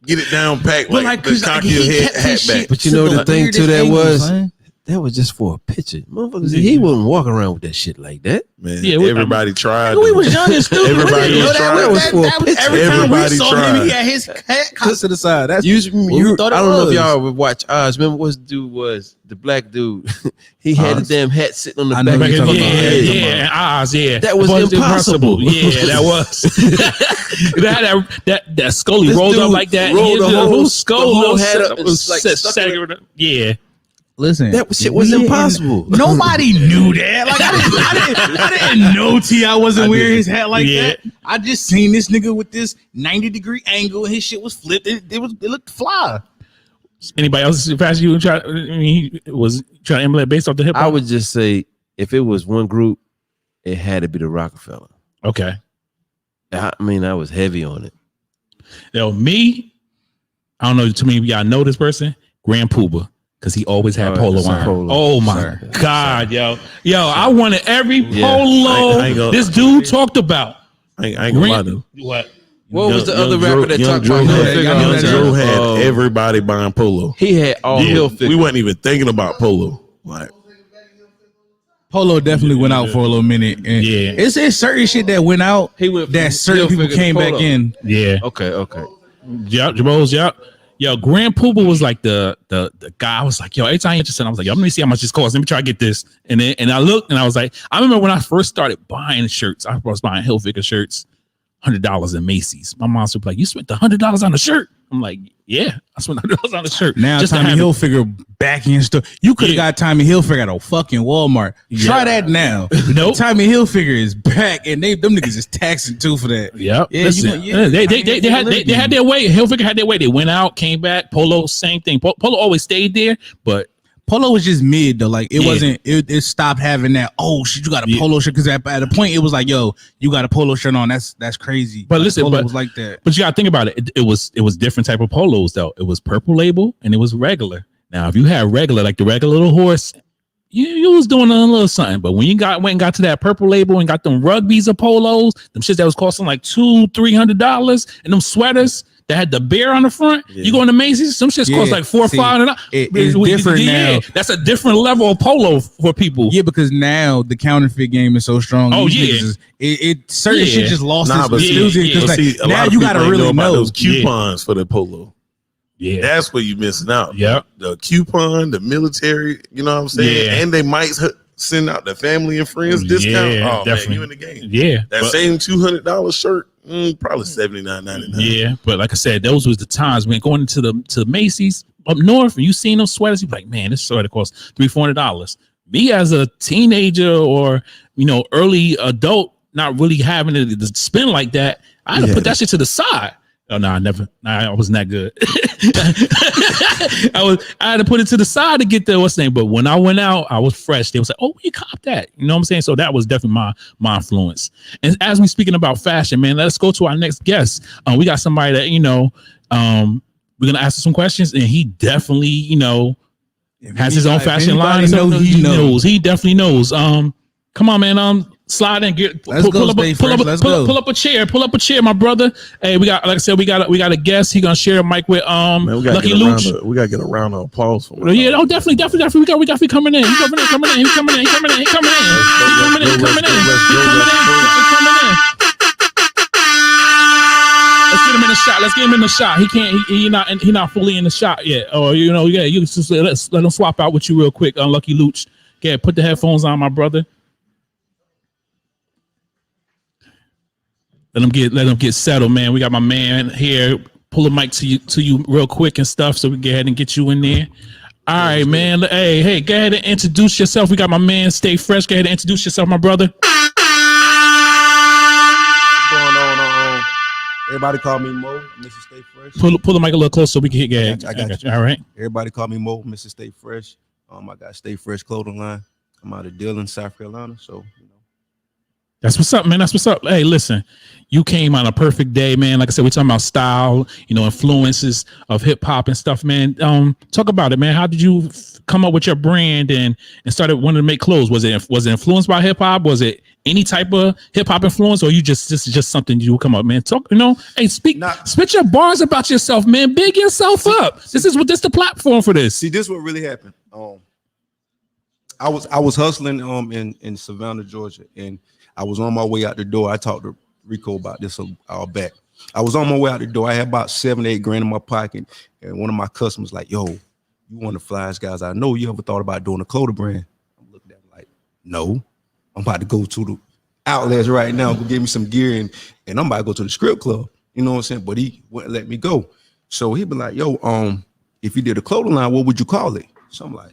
Speaker 2: it down packed like the cock your hat back.
Speaker 5: But you know the thing to that was that was just for a picture. Motherfuckers, he wouldn't walk around with that shit like that.
Speaker 2: Man,
Speaker 3: Yeah,
Speaker 2: everybody tried.
Speaker 4: We was young and stupid.
Speaker 2: Everybody
Speaker 4: We didn't know
Speaker 2: was
Speaker 4: that
Speaker 2: trying.
Speaker 4: was- that was every time we
Speaker 2: Everybody
Speaker 4: saw him,
Speaker 2: tried.
Speaker 4: he had his hat cocked to the side. That's
Speaker 5: You,
Speaker 4: we thought it
Speaker 5: I don't know if
Speaker 4: was.
Speaker 5: y'all would watch Oz. Remember what the dude was? The black dude. He had
Speaker 2: Oz?
Speaker 5: the damn hat sitting on the
Speaker 4: I know
Speaker 5: back.
Speaker 4: you're
Speaker 5: of
Speaker 4: talking
Speaker 5: his
Speaker 4: about.
Speaker 5: head.
Speaker 3: Yeah, Oz, yeah.
Speaker 5: That was impossible.
Speaker 3: Yeah, that was. that Scully
Speaker 5: This
Speaker 3: rolled up
Speaker 5: dude
Speaker 3: like that.
Speaker 5: rolled
Speaker 3: Yeah,
Speaker 5: the whole
Speaker 3: skull
Speaker 5: head up
Speaker 3: set
Speaker 5: and
Speaker 3: was
Speaker 5: like
Speaker 3: set-
Speaker 5: stuck
Speaker 3: set-
Speaker 5: it
Speaker 3: Yeah.
Speaker 4: Listen,
Speaker 5: That shit was
Speaker 4: we
Speaker 5: impossible.
Speaker 4: didn't- Nobody knew that. Like I didn't know T.I. wasn't wearing his hat like
Speaker 3: Yeah.
Speaker 4: that. I just seen this nigga with this 90-degree angle and his shit was flipped. It looked fly.
Speaker 3: Anybody else fashion you try? I mean, he was trying to emulate based off the hip hop.
Speaker 5: I would just say if it was one group, it had to be the Rockefeller.
Speaker 3: Okay.
Speaker 5: I mean, I was heavy on it.
Speaker 3: Yo, me, I don't know too many of y'all know this person, Grand Pooba, because he always had
Speaker 5: Oh,
Speaker 3: polo
Speaker 5: sir.
Speaker 3: on.
Speaker 5: Polo.
Speaker 3: Oh my
Speaker 4: Sir.
Speaker 3: God, yo, I wanted every
Speaker 5: Yeah.
Speaker 3: polo
Speaker 2: I ain't gonna-
Speaker 3: this dude talked about.
Speaker 2: I ain't gonna lie though.
Speaker 3: What?
Speaker 5: What was the
Speaker 2: Young
Speaker 5: other rapper that talked
Speaker 2: Drew
Speaker 5: about Hill
Speaker 2: had,
Speaker 5: Figure
Speaker 4: Young
Speaker 5: all the
Speaker 2: Drew
Speaker 5: time?
Speaker 2: had
Speaker 5: Oh,
Speaker 2: everybody buying polo.
Speaker 5: he had all Hill Figure.
Speaker 2: We wasn't even thinking about polo. Like
Speaker 4: Polo definitely went out for a little minute. And
Speaker 3: Yeah.
Speaker 4: it's certain shit that went out
Speaker 5: He went
Speaker 4: that
Speaker 5: from
Speaker 4: certain
Speaker 5: Hill
Speaker 4: people
Speaker 5: Figure to
Speaker 4: came back
Speaker 5: Polo.
Speaker 4: in.
Speaker 3: Yeah.
Speaker 5: Okay.
Speaker 3: Yep, Jamal's, yep. Yo, Grand Pooba was like the guy. I was like, yo, every time I'm interested, I was like, yo, let me see how much this costs. Let me try to get this. And I looked and I was like, I remember when I first started buying shirts, I was buying Hilfiger shirts, $100 in Macy's. My mom was like, you spent $100 on a shirt? I'm like, yeah, I spent $100 on a shirt.
Speaker 4: Now
Speaker 3: just to
Speaker 4: Tommy
Speaker 3: have it.
Speaker 4: Hilfiger back in store. You could have
Speaker 3: Yeah.
Speaker 4: got Tommy Hilfiger at a fucking Walmart. Try that now.
Speaker 3: Nope.
Speaker 4: Tommy Hilfiger is back, and them niggas is taxing too for that.
Speaker 3: Yep.
Speaker 4: Yeah,
Speaker 3: Listen,
Speaker 4: you know, yeah.
Speaker 3: they had their way. Hilfiger had their way. They went out, came back. Polo, same thing. Polo always stayed there, but
Speaker 4: Polo was just mid though. Like it
Speaker 3: Yeah.
Speaker 4: wasn't. It stopped having that. Oh shit, you got a
Speaker 3: Yeah.
Speaker 4: polo shirt because at a point it was like, yo, you got a polo shirt on. That's crazy.
Speaker 3: But
Speaker 4: Like,
Speaker 3: listen,
Speaker 4: polo
Speaker 3: but-
Speaker 4: was like that.
Speaker 3: But you gotta think about it. It was different type of polos though. It was purple label and it was regular. Now, if you had regular, like the regular little horse, you was doing a little something. But when you went and got to that purple label and got them rugbies of polos, them shits that was costing like $200-$300, and them sweaters that had the bear on the front, you go into Macy's, some shits cost
Speaker 4: Yeah,
Speaker 3: like $400 or
Speaker 4: see,
Speaker 3: $500.
Speaker 4: it's different now.
Speaker 3: That's a different level of polo for people.
Speaker 4: Yeah, because now the counterfeit game is so strong.
Speaker 3: Oh,
Speaker 4: These
Speaker 3: yeah.
Speaker 4: niggas is- it certain
Speaker 3: Yeah.
Speaker 4: shit just lost
Speaker 2: Nah,
Speaker 4: its
Speaker 2: but see-
Speaker 4: music.
Speaker 3: yeah,
Speaker 2: but
Speaker 4: Like,
Speaker 2: see, a
Speaker 4: now
Speaker 2: lot of
Speaker 4: you
Speaker 2: people
Speaker 4: gotta
Speaker 2: ain't
Speaker 4: really
Speaker 2: about
Speaker 4: know.
Speaker 2: those coupons for the polo.
Speaker 3: Yeah.
Speaker 2: That's where you missing out.
Speaker 3: Yep.
Speaker 2: The coupon, the military, you know what I'm saying?
Speaker 3: Yeah.
Speaker 2: And they might send out the family and friends discount.
Speaker 3: Yeah,
Speaker 2: Oh
Speaker 3: definitely.
Speaker 2: man, you in the game.
Speaker 3: Yeah.
Speaker 2: That
Speaker 3: But-
Speaker 2: same $200 shirt, probably $79.99.
Speaker 3: Yeah, but like I said, those was the times when going into the Macy's up north and you seen those sweaters, you be like, man, this sweater costs $300-$400. me as a teenager or early adult, not really having it to spin like that, I had to put that shit to the side. Oh no, I never. I wasn't that good. I had to put it to the side to get the what's name. But when I went out, I was fresh. They was like, "Oh, you cop that?" You know what I'm saying? So that was definitely my influence. And as we speaking about fashion, man, let's go to our next guest. We got somebody that we're gonna ask him some questions, and he definitely has his own fashion line. He knows. He definitely knows. Come on, man. Slide in, pull up a chair. Pull up a chair, my brother. Hey, we got, like I said, we got a guest. He gonna share a mic with
Speaker 2: man,
Speaker 3: Lucky Luch.
Speaker 2: We gotta get a round of applause for him.
Speaker 3: Yeah, definitely. We definitely coming in. He's coming in. Let's get him in the shot. He can't. He not fully in the shot yet. Or you just let him swap out with you real quick. Lucky Luch. Yeah, put the headphones on, my brother. Let them get settled, man. We got my man here. Pull a mic to you real quick and stuff, so we can go ahead and get you in there. All right, man. Hey, go ahead and introduce yourself. We got my man Stay Fresh. Go ahead and introduce yourself, my brother.
Speaker 7: What's going on? Everybody call me Mo, Mr. Stay Fresh.
Speaker 3: Pull the mic a little closer so we can hit. Go ahead.
Speaker 7: I got you.
Speaker 3: All right.
Speaker 7: Everybody call me Mo, Mr. Stay Fresh. I got Stay Fresh clothing line. I'm out of Dillon, South Carolina, so
Speaker 3: That's what's up, man. That's what's up. Hey, listen, you came on a perfect day, man. Like I said, we're talking about style, influences of hip hop and stuff, man. Talk about it, man. How did you come up with your brand and started wanting to make clothes? Was it influenced by hip hop? Was it any type of hip hop influence, or you just something you come up, man? Talk, hey, spit your bars about yourself, man. Big yourself up. This the platform for this.
Speaker 7: See, this is what really happened. I was hustling in Savannah, Georgia, and I was on my way out the door. I talked to Rico about this a while back. I was on my way out the door. I had about $7-8 grand in my pocket, and one of my customers like, "Yo, you one of the flyest guys I know. You ever thought about doing a clothing brand?" I'm looking at him like, "No, I'm about to go to the outlets right now, go get me some gear, and I'm about to go to the strip club." You know what I'm saying? But he wouldn't let me go. So he be like, "Yo, if you did a clothing line, what would you call it?" So I'm like,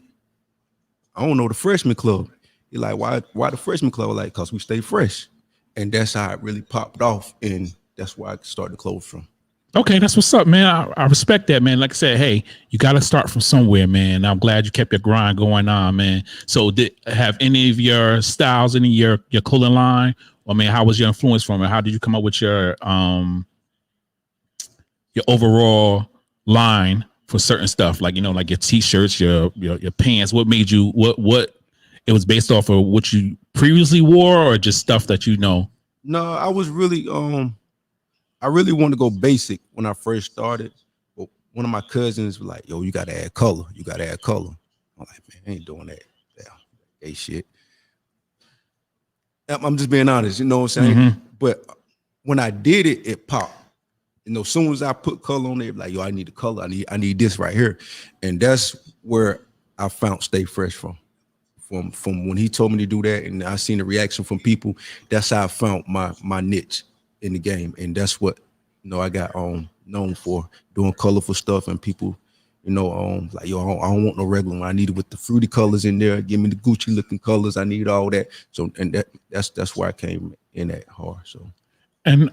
Speaker 7: "I don't know, the Freshman Club." He like, why the Freshman Club? I'm like, cause we stay fresh. And that's how it really popped off. And that's where I started the clothes from.
Speaker 3: Okay, that's what's up, man. I respect that, man. Like I said, hey, you got to start from somewhere, man. I'm glad you kept your grind going on, man. So have any of your styles, any of your clothing line? I mean, how was your influence from it? How did you come up with your overall line for certain stuff? Like, like your t-shirts, your pants. What made you, what it was based off of what you previously wore, or just stuff that
Speaker 7: No, I was really I really wanted to go basic when I first started. But one of my cousins was like, "Yo, you gotta add color. You gotta add color." I'm like, "Man, I ain't doing that. Hey, shit." I'm just being honest, you know what I'm saying? Mm-hmm. But when I did it, it popped. As soon as I put color on it, like, "Yo, I need the color. I need this right here," and that's where I found Stay Fresh from. From when he told me to do that, and I seen the reaction from people, that's how I found my niche in the game, and that's what I got known for, doing colorful stuff, and people, like, "Yo, I don't want no regular one. I need it with the fruity colors in there. Give me the Gucci looking colors. I need all that." So, and that's where I came in at hard. So,
Speaker 3: and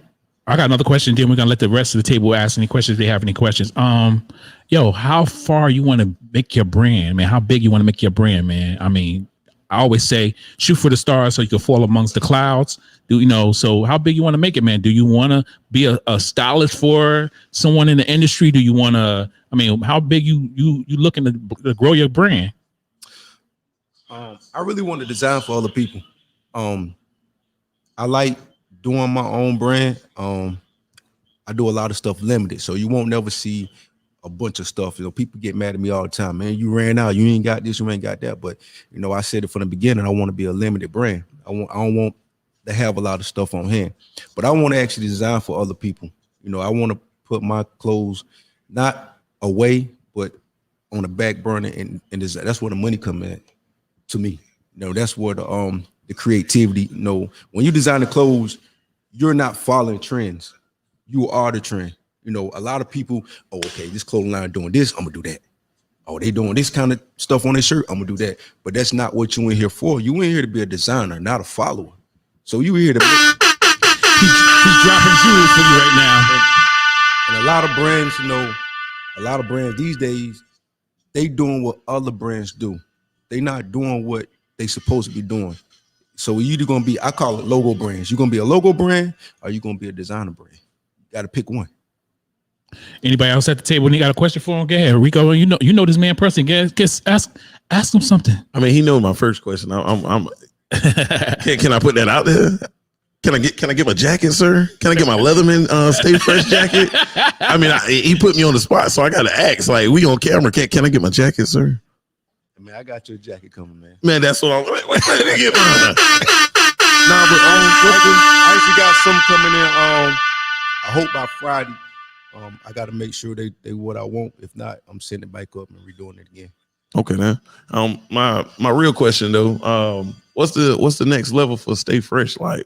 Speaker 3: I got another question. Then we're gonna let the rest of the table ask any questions if they have any questions. How far you want to make your brand, man? How big you want to make your brand, man? I mean, I always say shoot for the stars so you can fall amongst the clouds. So how big you want to make it, man? Do you want to be a stylist for someone in the industry? Do you want to? I mean, how big you looking to grow your brand?
Speaker 7: I really want to design for other people. I like doing my own brand. I do a lot of stuff limited, so you won't never see a bunch of stuff. People get mad at me all the time, "Man, you ran out. You ain't got this. You ain't got that." But I said it from the beginning. I want to be a limited brand. I don't want to have a lot of stuff on hand, but I want to actually design for other people. I want to put my clothes not away, but on the back burner, and that's where the money come in to me. That's where the creativity. When you design the clothes, you're not following trends. You are the trend. A lot of people, "Oh, okay, this clothing line doing this, I'm gonna do that. oh, they doing this kind of stuff on their shirt, I'm gonna do that. But that's not what you in here for. You in here to be a designer, not a follower. So you here to
Speaker 3: He's dropping jewels for you right now.
Speaker 7: and a lot of brands, a lot of brands these days, they doing what other brands do. They not doing what they supposed to be doing. So you either gonna be, I call it logo brands. You're gonna be a logo brand or you gonna be a designer brand. You gotta pick one.
Speaker 3: Anybody else at the table? When you got a question for him? Go ahead, Rico. You know this man personally. Guess ask him something.
Speaker 2: I mean, he knows my first question. I'm can I put that out there? Can I get my jacket, sir? Can I get my Leatherman Stay Fresh jacket? I mean, he put me on the spot, so I got to ask. Like, we on camera. Can I get my jacket, sir?
Speaker 7: Man, I got your jacket coming, man.
Speaker 2: Man, that's what I'm. Wait, let me get mine.
Speaker 7: Nah, but I actually got some coming in. I hope by Friday. I got to make sure they what I want. If not, I'm sending it back up and redoing it again.
Speaker 2: Okay, man. My real question though, what's the next level for Stay Fresh? Like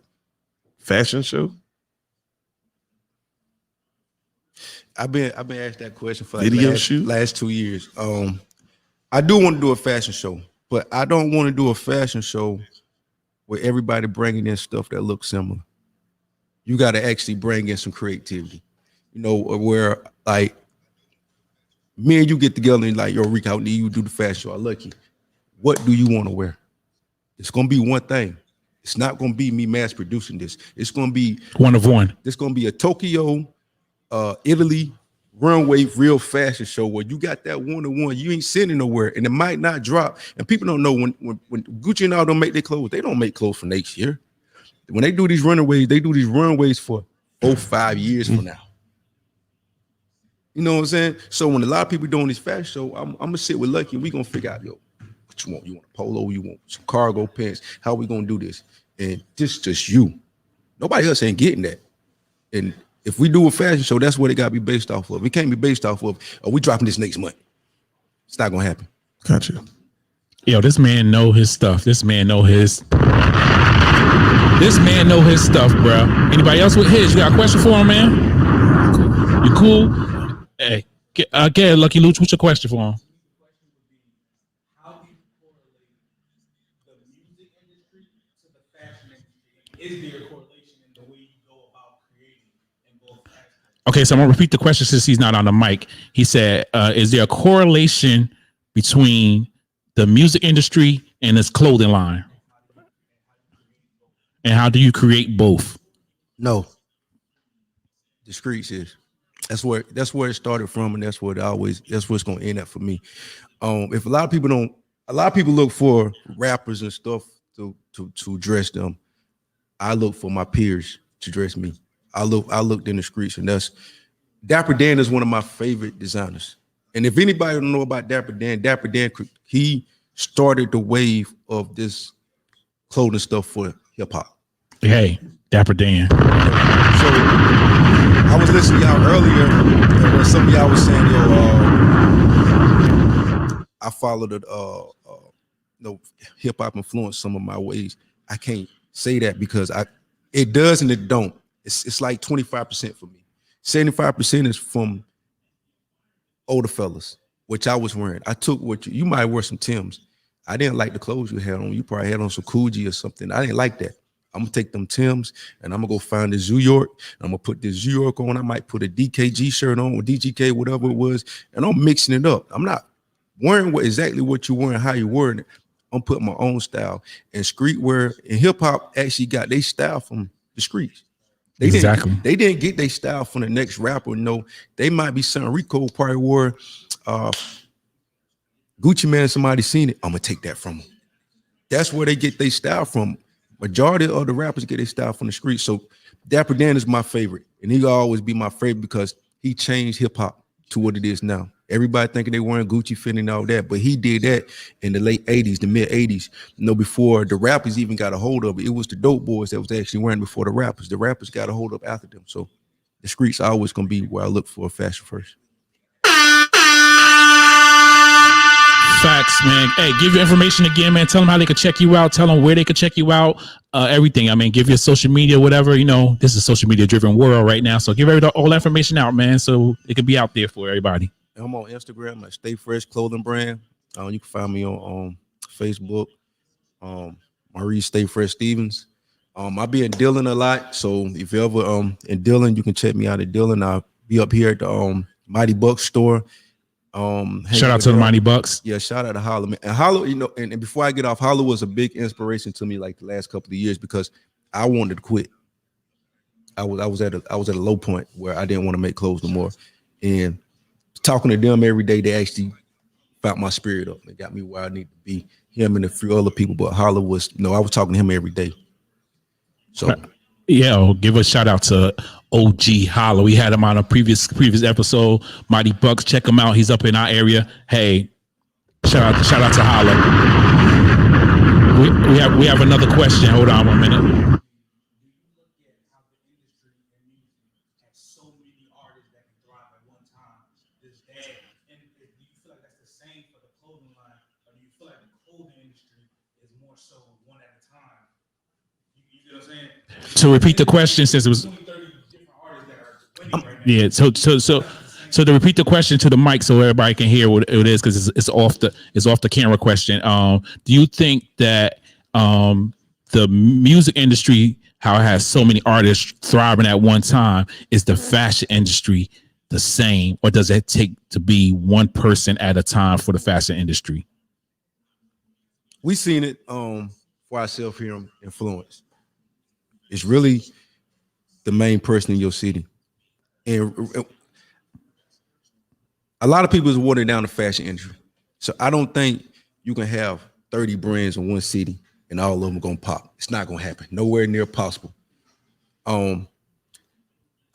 Speaker 2: fashion show?
Speaker 7: I've been asked that question for last 2 years. I do want to do a fashion show, but I don't want to do a fashion show where everybody bringing in stuff that looks similar. You got to actually bring in some creativity, where like me and you get together and like, yo, Rick, how do you do the fashion show? I lucky. What do you want to wear? It's gonna be one thing. It's not gonna be me mass producing this. It's gonna be
Speaker 3: one of one.
Speaker 7: It's gonna be a Tokyo, Italy runway real fashion show where you got that one-to-one. You ain't sending nowhere, and it might not drop. And people don't know when Gucci and all don't make their clothes. They don't make clothes for next year. When they do these runways, they do these runways for 5 years from now. You know what I'm saying? So when a lot of people doing this fashion show, I'm gonna sit with Lucky and we gonna figure out, yo, what you want? You want a polo? You want some cargo pants? How we gonna do this? And this just you. Nobody else ain't getting that. And if we do a fashion show, that's what it gotta be based off of. It can't be based off of, oh, we dropping this next month. It's not gonna happen.
Speaker 2: Gotcha.
Speaker 3: Yo, this man know his stuff. This man know his stuff, bro. Anybody else with his? You got a question for him, man? You cool? Hey, get Lucky Luch. What's your question for him?
Speaker 4: How do you correlate the music industry to the fashion industry? Is there a correlation in the way you go about creating in both aspects?
Speaker 3: Okay, so I'm gonna repeat the question since he's not on the mic. He said, "Is there a correlation between the music industry and its clothing line? And how do you create both?"
Speaker 7: No. The streets is. That's where it started from, and that's where it's gonna end up for me. If a lot of people look for rappers and stuff to dress them. I look for my peers to dress me. I looked in the streets, and that's Dapper Dan is one of my favorite designers. And if anybody don't know about Dapper Dan, he started the wave of this clothing stuff for hip hop.
Speaker 3: Hey, Dapper Dan.
Speaker 7: So I was listening to y'all earlier, and when some of y'all was saying, I followed hip hop influenced some of my ways. I can't say that because it does and it don't. It's like 25% for me. 75% is from older fellas, which I was wearing. I took what you might wear some Timbs. I didn't like the clothes you had on. You probably had on some Coogee or something. I didn't like that. I'm gonna take them Timbs and I'm gonna go find this New York. I'm gonna put this New York on. I might put a DKG shirt on or DGK, whatever it was, and I'm mixing it up. I'm not wearing exactly what you're wearing, how you're wearing it. I'm putting my own style. And streetwear and hip hop actually got their style from the streets. They didn't get their style from the next rapper. No, they might be something Rico probably wore. Gucci Man, somebody seen it. I'm gonna take that from them. That's where they get their style from. Majority of the rappers get their style from the street. So Dapper Dan is my favorite, and he'll always be my favorite because he changed hip hop to what it is now. Everybody thinking they wearing Gucci fit and all that, but he did that in the late 80s, the mid 80s. Before the rappers even got a hold of it. It was the dope boys that was actually wearing before the rappers. The rappers got a hold of after them. So the streets are always gonna be where I look for fashion first.
Speaker 3: Facts, man. Hey, give your information again, man. Tell them how they could check you out. Tell them where they could check you out. Everything. I mean, give your social media, whatever. This is a social media driven world right now. So give all that information out, man, so it could be out there for everybody.
Speaker 7: I'm on Instagram at Stay Fresh Clothing Brand. You can find me on Facebook. Maurice Stay Fresh Stevens. I be in Dillon a lot, so if you ever in Dillon, you can check me out at Dillon. I'll be up here at the Mighty Bucks store.
Speaker 3: Shout out to the Mighty Bucks.
Speaker 7: Yeah, shout out to Holla, man. And Holla, you know, and before I get off, Holla was a big inspiration to me like the last couple of years because I wanted to quit. I was at a low point where I didn't want to make clothes no more, and talking to them every day, they actually found my spirit up and got me where I need to be. Him and a few other people, but Holla was, you know, I was talking to him every day. So
Speaker 3: yeah, give a shout out to OG Holla. We had him on a previous episode. Mighty Bucks, check him out. He's up in our area. Hey, shout out to Holla. We have another question. Hold on 1 minute. To repeat the question, since it was, yeah. So to repeat the question to the mic, so everybody can hear what it is, because it's off the camera question. Do you think that the music industry, how it has so many artists thriving at one time, is the fashion industry the same, or does it take to be one person at a time for the fashion industry?
Speaker 7: We seen it for ourselves here in Florence. It's really the main person in your city. And a lot of people is watering down the fashion industry. So I don't think you can have 30 brands in one city and all of them are gonna pop. It's not gonna happen. Nowhere near possible. I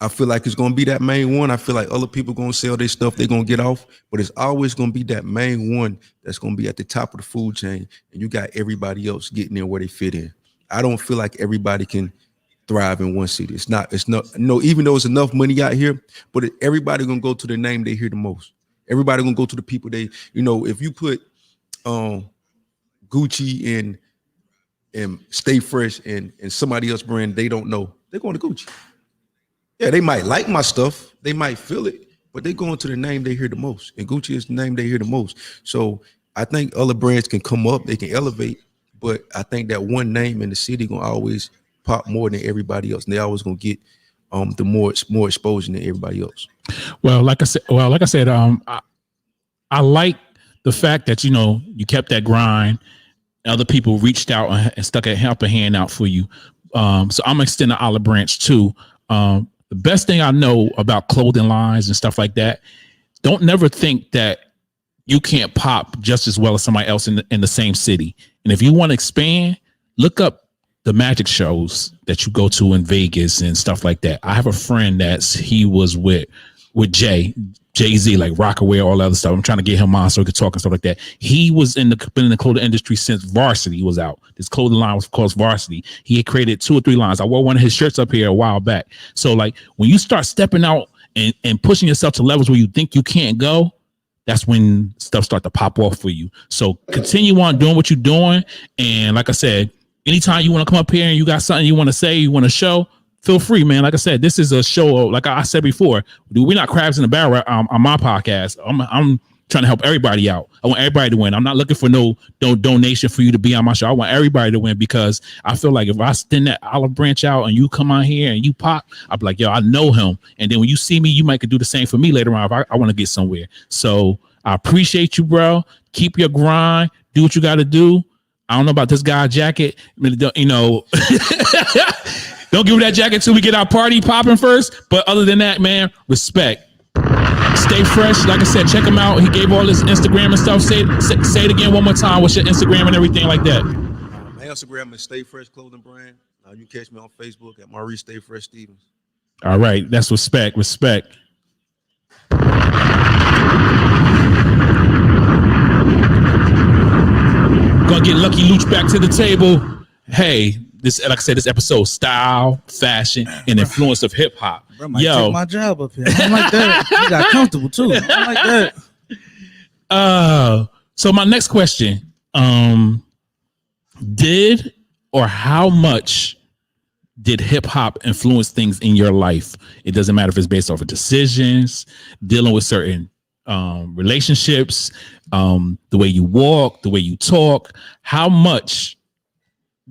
Speaker 7: feel like it's gonna be that main one. I feel like other people gonna sell their stuff, they're gonna get off, but it's always gonna be that main one that's gonna be at the top of the food chain, and you got everybody else getting in where they fit in. I don't feel like everybody can thrive in one city. It's not, no, even though it's enough money out here, but everybody gonna go to the name they hear the most. Everybody gonna go to the people they, you know, if you put Gucci and Stay Fresh and somebody else brand they don't know, they're going to Gucci. Yeah, they might like my stuff, they might feel it, but they going to the name they hear the most, and Gucci is the name they hear the most. So I think other brands can come up, they can elevate, but I think that one name in the city gonna always pop more than everybody else, and they always gonna get the more exposure than everybody else.
Speaker 3: Well, like I said, I like the fact that, you know, you kept that grind. Other people reached out and stuck a helping hand out for you. So I'm extending an olive branch too. The best thing I know about clothing lines and stuff like that, don't never think that you can't pop just as well as somebody else in the same city. And if you want to expand, look up the magic shows that you go to in Vegas and stuff like that. I have a friend he was with Jay-Z, like Rockaway, all that other stuff. I'm trying to get him on so he could talk and stuff like that. He was been in the clothing industry since Varsity was out. This clothing line was called Varsity. He had created 2 or 3 lines. I wore one of his shirts up here a while back. So like when you start stepping out and pushing yourself to levels where you think you can't go, that's when stuff start to pop off for you. So continue on doing what you're doing. And like I said, anytime you want to come up here and you got something you want to say, you want to show, feel free, man. Like I said, this is a show. Like I said before, we're not crabs in the barrel on my podcast. I'm trying to help everybody out. I want everybody to win. I'm not looking for no donation for you to be on my show. I want everybody to win, because I feel like if I extend that olive branch out and you come on here and you pop, I'll be like, yo, I know him. And then when you see me, you might could do the same for me later on if I want to get somewhere. So I appreciate you, bro. Keep your grind. Do what you got to do. I don't know about this guy jacket. You know, don't give me that jacket till we get our party popping first. But other than that, man, respect. Stay fresh. Like I said, check him out. He gave all his Instagram and stuff. Say it again one more time. What's your Instagram and everything like that?
Speaker 7: My Instagram is Stay Fresh Clothing Brand. You can catch me on Facebook at Maurice Stay Fresh Stevens.
Speaker 3: All right. That's respect. Gonna get Lucky Luch back to the table. Hey, this, like I said, this episode, style, fashion, and influence of hip hop.
Speaker 4: Bro, might take my job up here. I don't like that. You got comfortable too. I don't like that.
Speaker 3: So my next question, did or how much did hip hop influence things in your life? It doesn't matter if it's based off of decisions, dealing with certain relationships, the way you walk, the way you talk. How much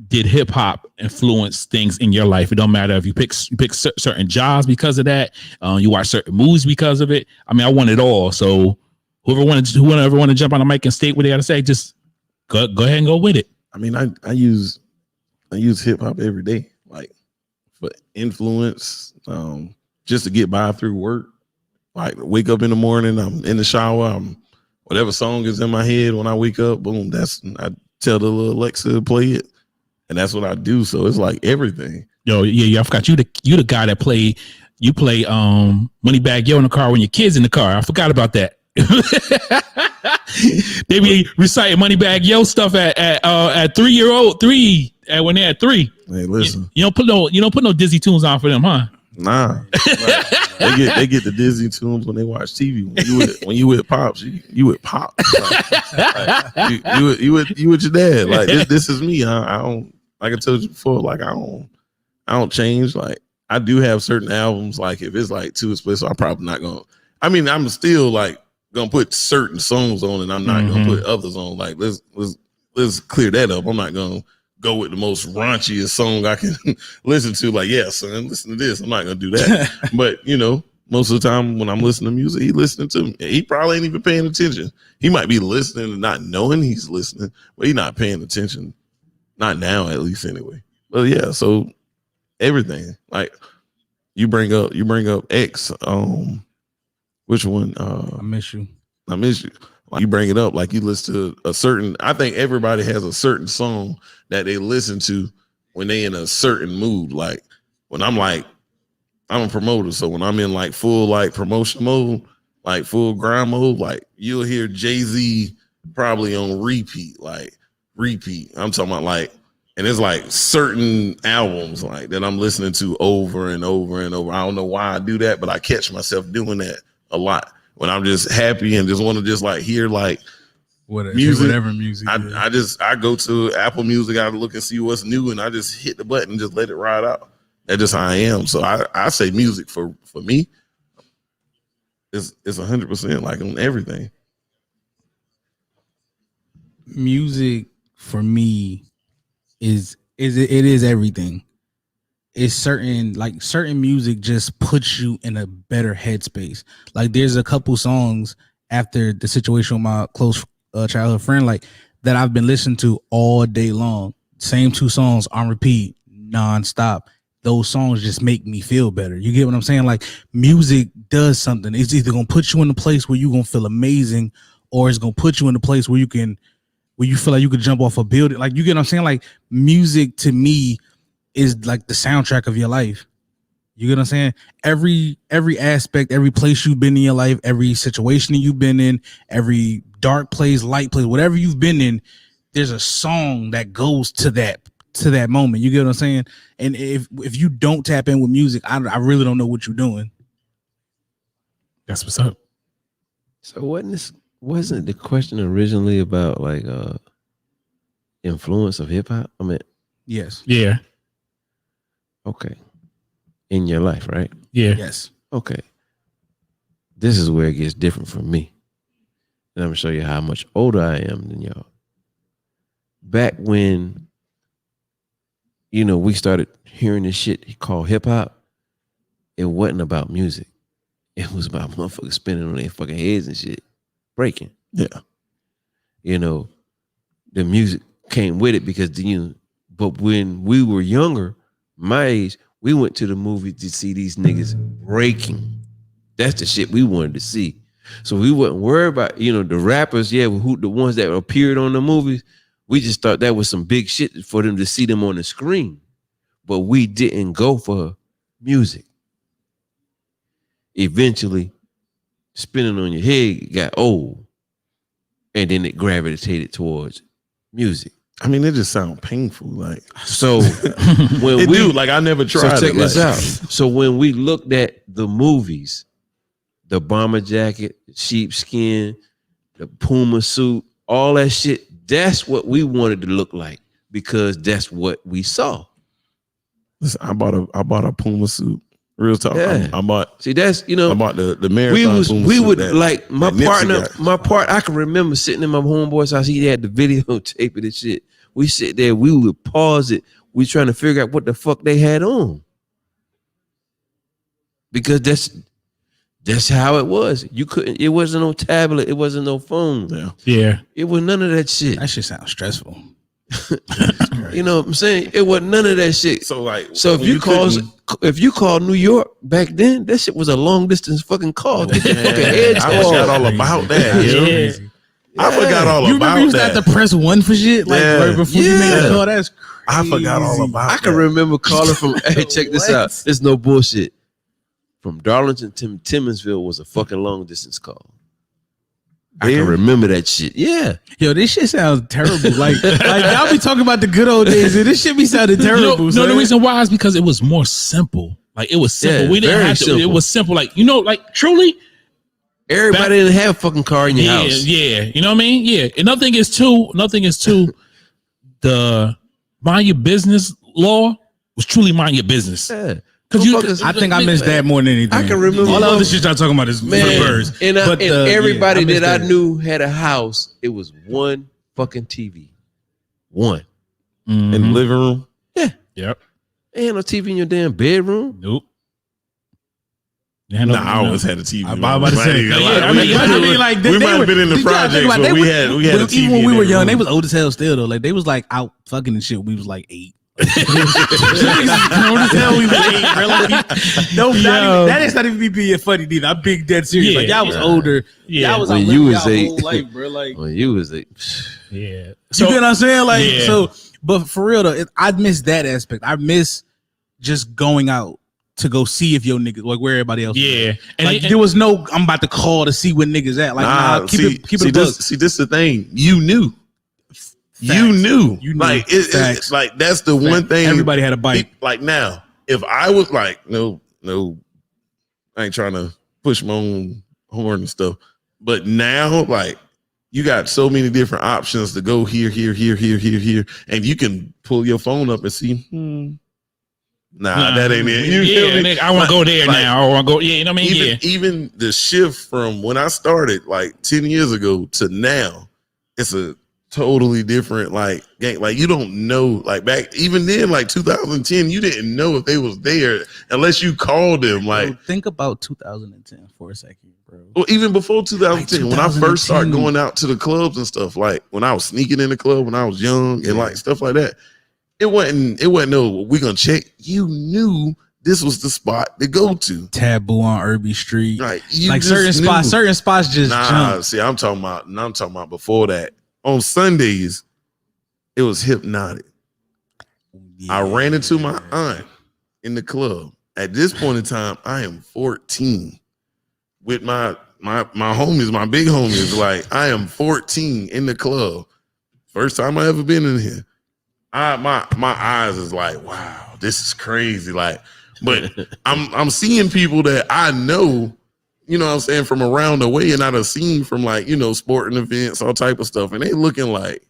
Speaker 3: did hip hop influence things in your life? It don't matter if you pick certain jobs because of that. You watch certain movies because of it. I mean, I want it all. So whoever want to jump on the mic and state what they got to say, just go ahead and go with it.
Speaker 2: I mean, I use hip hop every day, like for influence, just to get by through work. Like wake up in the morning, I'm in the shower, whatever song is in my head when I wake up, boom, I tell the little Alexa to play it, and that's what I do. So it's like everything.
Speaker 3: Yo, yeah, I forgot you the guy that play Moneybag Yo in the car when your kid's in the car. I forgot about that. They be reciting Moneybag Yo stuff at 3 year old when they're at 3.
Speaker 2: Hey, listen,
Speaker 3: you don't put no Disney tunes on for them, huh?
Speaker 2: Nah. They get the Disney tunes when they watch TV. When you with pops, you with pops. Like, you with your dad. Like this is me. I don't, like I told you before. Like I don't change. Like I do have certain albums. Like if it's like too explicit, I'm probably not gonna. I mean, I'm still like gonna put certain songs on, and I'm not gonna put others on. Like let's clear that up. I'm not gonna go with the most raunchiest song I can listen to. Like, yeah, son, listen to this. I'm not gonna do that. But most of the time when I'm listening to music, he listening to me. He probably ain't even paying attention. He might be listening and not knowing he's listening, but he's not paying attention. Not now, at least, anyway. But yeah, so everything. Like you bring up X. Which one?
Speaker 4: I miss you.
Speaker 2: Like you bring it up, like you listen to a certain. I think everybody has a certain song that they listen to when they in a certain mood. Like when I'm a promoter, so when I'm in like full like promotion mode, like full grind mode, like you'll hear Jay-Z probably on repeat. I'm talking about like, and it's like certain albums like that I'm listening to over and over and over. I don't know why I do that, but I catch myself doing that a lot when I'm just happy and just want to just like hear like
Speaker 4: whatever music.
Speaker 2: I go to Apple Music, I look and see what's new, and I just hit the button and just let it ride out. That's just how I am. So I say music for me is 100% like on everything.
Speaker 4: Music for me is everything. It's certain music just puts you in a better headspace. Like there's a couple songs after the situation with my close childhood friend, like that I've been listening to all day long. Same 2 songs on repeat, nonstop. Those songs just make me feel better. You get what I'm saying? Like music does something. It's either gonna put you in a place where you're gonna feel amazing, or it's gonna put you in a place where you feel like you could jump off a building. Like you get what I'm saying? Like music to me is like the soundtrack of your life. You get what I'm saying? Every aspect, every place you've been in your life, every situation that you've been in, every dark place, light place, whatever you've been in, there's a song that goes to that moment. You get what I'm saying? And if you don't tap in with music, I really don't know what you're doing.
Speaker 3: That's what's up.
Speaker 5: So wasn't the question originally about like influence of hip hop? I mean,
Speaker 4: yes.
Speaker 3: Yeah.
Speaker 5: Okay. In your life, right?
Speaker 3: Yeah.
Speaker 4: Yes.
Speaker 5: Okay. This is where it gets different for me. And I'm gonna show you how much older I am than y'all. Back when, we started hearing this shit called hip hop, it wasn't about music. It was about motherfuckers spinning on their fucking heads and shit, breaking.
Speaker 2: Yeah.
Speaker 5: The music came with it because but when we were younger, my age, we went to the movie to see these niggas breaking. That's the shit we wanted to see. So we wasn't worried about, the rappers, the ones that appeared on the movies. We just thought that was some big shit for them to see them on the screen. But we didn't go for music. Eventually, spinning on your head got old. And then it gravitated towards music.
Speaker 2: I mean, it just sounds painful. Like
Speaker 5: so, when
Speaker 2: I never tried.
Speaker 5: So check
Speaker 2: it.
Speaker 5: this out. So when we looked at the movies, the bomber jacket, sheepskin, the Puma suit, all that shit, that's what we wanted to look like because that's what we saw.
Speaker 2: Listen, I bought a Puma suit Real talk.
Speaker 5: Yeah.
Speaker 2: I'm about.
Speaker 5: See, that's
Speaker 2: I'm about the marathon.
Speaker 5: we would like my
Speaker 2: Nipsey
Speaker 5: partner. I can remember sitting in my homeboy's house. He had the videotape of this shit. We sit there. We would pause it. We trying to figure out what the fuck they had on, because that's how it was. You couldn't. It wasn't no tablet. It wasn't no phone.
Speaker 3: Yeah.
Speaker 5: It was none of that shit.
Speaker 4: That shit sounds stressful.
Speaker 5: You know what I'm saying? It was none of that shit.
Speaker 2: So like,
Speaker 5: So if you call New York back then, that shit was a long distance fucking call. Get your fucking heads
Speaker 2: I forgot
Speaker 5: off.
Speaker 2: all about that.
Speaker 3: Yeah.
Speaker 2: I forgot all
Speaker 4: You remember
Speaker 2: about
Speaker 4: you used to have
Speaker 2: that.
Speaker 4: to press 1 for shit like
Speaker 2: Yeah.
Speaker 4: right before you made a call? That's crazy.
Speaker 2: I forgot all about.
Speaker 5: I can
Speaker 2: that.
Speaker 5: remember calling from. Hey, check this out. There's no bullshit. From Darlington to Timmonsville was a fucking long distance call. I can remember that shit. Yeah.
Speaker 4: Yo, this shit sounds terrible. Like y'all be talking about the good old days, and this shit be sounding terrible.
Speaker 3: No, the reason why is because it was more simple. Like it was simple.
Speaker 5: Yeah,
Speaker 3: We didn't
Speaker 5: very
Speaker 3: have to. It
Speaker 5: simple.
Speaker 3: was simple. Like like truly.
Speaker 5: Everybody didn't have a fucking car in your
Speaker 3: Yeah,
Speaker 5: house.
Speaker 3: yeah. You know what I mean? Yeah. And nothing is too. The mind your business law was truly mind your business.
Speaker 5: Yeah.
Speaker 3: Because
Speaker 4: I think I missed that more than anything.
Speaker 5: I can remember
Speaker 4: all the other shit y'all talking about is
Speaker 5: Man,
Speaker 4: birds.
Speaker 5: and
Speaker 4: But,
Speaker 5: everybody
Speaker 4: yeah, I missed
Speaker 5: that I
Speaker 4: that.
Speaker 5: knew had a house. It was one fucking TV. One.
Speaker 2: in the living room.
Speaker 3: Yep.
Speaker 5: Ain't no TV in your damn bedroom.
Speaker 3: Nope.
Speaker 2: Nah, I always had a TV.
Speaker 4: I'm about to say,
Speaker 3: yeah, I mean,
Speaker 4: like
Speaker 2: we might have been in the projects, but we had a TV.
Speaker 4: Even when we
Speaker 2: in
Speaker 4: were
Speaker 2: that
Speaker 4: young,
Speaker 2: room.
Speaker 4: they was old as hell still though. Like they was like out fucking and shit. We was like 8. Grown as hell, we was 8, bro. Like, no, that is not even me being funny, neither. I'm being dead serious.
Speaker 3: Yeah,
Speaker 4: like y'all was
Speaker 3: yeah.
Speaker 4: older.
Speaker 3: Yeah.
Speaker 4: Y'all was
Speaker 5: When
Speaker 4: out
Speaker 5: you
Speaker 4: living
Speaker 5: was
Speaker 4: y'all
Speaker 5: 8.
Speaker 4: whole life, bro. Like
Speaker 5: When you was 8.
Speaker 3: Yeah.
Speaker 4: you get what I'm saying? Like
Speaker 3: Yeah.
Speaker 4: so, but for real though, I miss that aspect. I miss just going out to go see if your niggas like where everybody else.
Speaker 3: Yeah.
Speaker 4: was.
Speaker 3: And
Speaker 4: Like there was no I'm about to call to see where niggas at. Like nah, keep it a buck.
Speaker 2: See, this is the thing. You knew. You knew.
Speaker 4: You knew.
Speaker 2: Like it's like that's the one thing.
Speaker 4: Everybody had a bite.
Speaker 2: Like now, if I was like, no, I ain't trying to push my own horn and stuff. But now, like, you got so many different options to go here, and you can pull your phone up and see. Nah, that ain't it. You feel me?
Speaker 3: Nigga, I want to go there now. I want to go. Yeah, you know what I mean?
Speaker 2: Even the shift from when I started like 10 years ago to now, it's a totally different like game. Like you don't know, like back even then, like 2010, you didn't know if they was there unless you called them. Like
Speaker 4: Bro, think about 2010 for a second, bro.
Speaker 2: well, even before 2010,
Speaker 4: Like
Speaker 2: when I first started
Speaker 4: 2010.
Speaker 2: going out to the clubs and stuff, like when I was sneaking in the club when I was young and like stuff like that, it wasn't no we gonna check. You knew this was the spot to go to.
Speaker 4: Taboo on Irby Street.
Speaker 2: Like you
Speaker 4: Like
Speaker 2: just
Speaker 4: certain spots just
Speaker 2: nah,
Speaker 4: jump.
Speaker 2: see, I'm talking about before that. On Sundays, it was Hypnotic. I ran into my aunt in the club. At this point in time, I am 14 with my homies, my big homies. Like I am 14 in the club. First time I ever been in here. My eyes is like, wow, this is crazy. Like, but I'm seeing people that I know, you know what I'm saying, from around the way, and I've seen from like, you know, sporting events, all type of stuff, and they looking like,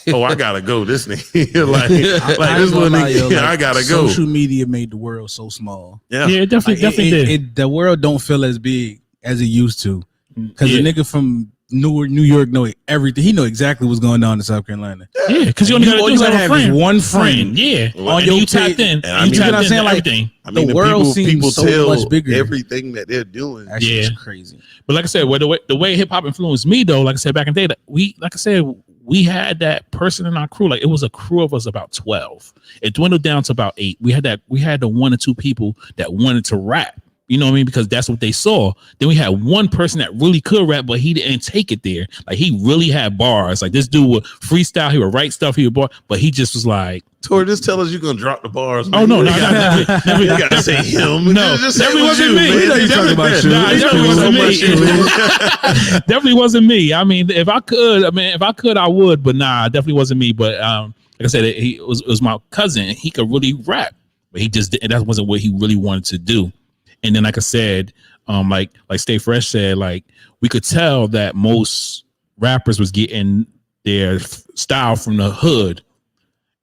Speaker 2: oh, I gotta go. This nigga, like this little nigga, I gotta go.
Speaker 4: Social media made the world so small.
Speaker 2: Yeah,
Speaker 3: Yeah, it definitely did.
Speaker 4: The world don't feel as big as it used to. Because
Speaker 3: Yeah.
Speaker 4: the nigga from New York know everything. He know exactly what's going on in South Carolina.
Speaker 3: Yeah, because you only got to do is have a
Speaker 4: have
Speaker 3: friend.
Speaker 4: one friend.
Speaker 3: Yeah.
Speaker 2: Well,
Speaker 3: On
Speaker 2: and
Speaker 3: your
Speaker 4: you
Speaker 3: tapped
Speaker 4: take-
Speaker 3: in.
Speaker 2: and I
Speaker 3: You
Speaker 2: mean,
Speaker 3: tapped
Speaker 4: you know what I'm
Speaker 3: in
Speaker 4: saying? Like,
Speaker 3: everything.
Speaker 2: I mean,
Speaker 4: the world seems so
Speaker 2: tell
Speaker 4: much bigger.
Speaker 2: everything that they're doing.
Speaker 4: That shit's
Speaker 3: Yeah.
Speaker 4: crazy.
Speaker 3: But like I said, the way hip hop influenced me though, like I said back in the day, we had that person in our crew. Like it was a crew of us about 12. It dwindled down to about 8. We had the 1 or 2 people that wanted to rap. You know what I mean? Because that's what they saw. Then we had one person that really could rap, but he didn't take it there. Like he really had bars. Like this dude would freestyle, he would write stuff, he would bar, but he just was like,
Speaker 2: Tori, just tell us you're gonna drop the bars.
Speaker 3: oh no, no,
Speaker 2: you gotta say him.
Speaker 3: No,
Speaker 2: just say
Speaker 3: definitely
Speaker 2: it was
Speaker 3: wasn't
Speaker 2: you,
Speaker 3: me.
Speaker 2: man.
Speaker 3: We know you talking about you. Nah,
Speaker 2: You
Speaker 3: definitely
Speaker 2: know
Speaker 3: wasn't
Speaker 2: so
Speaker 3: me.
Speaker 2: much you.
Speaker 3: definitely wasn't me. I mean, if I could, I would, but nah, it definitely wasn't me. But like I said, it was my cousin. He could really rap, but he just didn't. That wasn't what he really wanted to do. And then, like I said, like Stay Fresh said, like we could tell that most rappers was getting their style from the hood,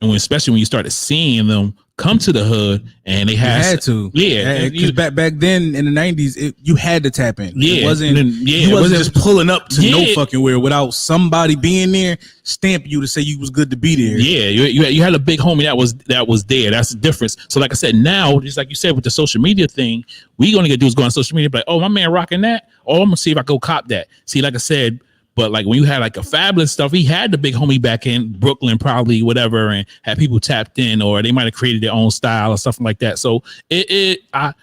Speaker 3: and especially when you started seeing them come to the hood, and they
Speaker 4: had to.
Speaker 3: Yeah.
Speaker 4: Because back then in the 90s, you had to tap in.
Speaker 3: Yeah.
Speaker 4: It wasn't,
Speaker 3: it
Speaker 4: wasn't just pulling up to no
Speaker 3: Yeah.
Speaker 4: fucking where without somebody being there, stamp you to say you was good to be there.
Speaker 3: Yeah, you had a big homie that was there. That's the difference. So like I said, now, just like you said with the social media thing, we gonna do is go on social media, be like, oh, my man rocking that. Oh, I'm gonna see if I go cop that. See, like I said, but like when you had like a Fabulous stuff, he had the big homie back in Brooklyn, probably whatever, and had people tapped in, or they might have created their own style or something like that. So I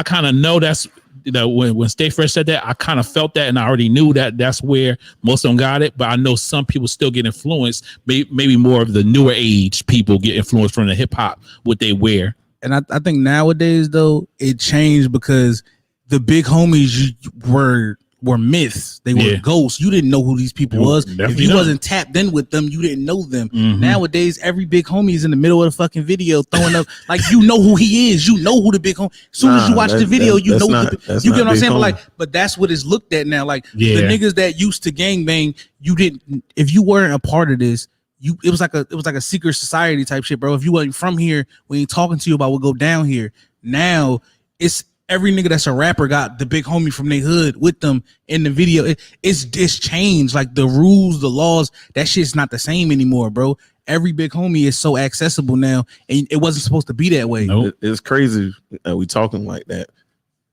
Speaker 3: kind of know that's, you know, when Stay Fresh said that, I kind of felt that, and I already knew that that's where most of them got it. But I know some people still get influenced. Maybe more of the newer age people get influenced from the hip hop, what they wear.
Speaker 4: And I think nowadays though it changed because the big homies were myths. They were ghosts. You didn't know who these people was. If you wasn't tapped in with them, you didn't know them. Nowadays, every big homie is in the middle of the fucking video throwing up like, you know who he is. You know who the big homie. As soon as you watch the video, you know you get what I'm saying. But that's what it's looked at now. Like the niggas that used to gangbang, you didn't. If you weren't a part of this, it was like a secret society type shit, bro. If you wasn't from here, we ain't talking to you about what go down here. Now it's every nigga that's a rapper got the big homie from their hood with them in the video. It's changed. Like the rules, the laws, that shit's not the same anymore, bro. Every big homie is so accessible now, and it wasn't supposed to be that way.
Speaker 2: Nope. It's crazy. We talking like that,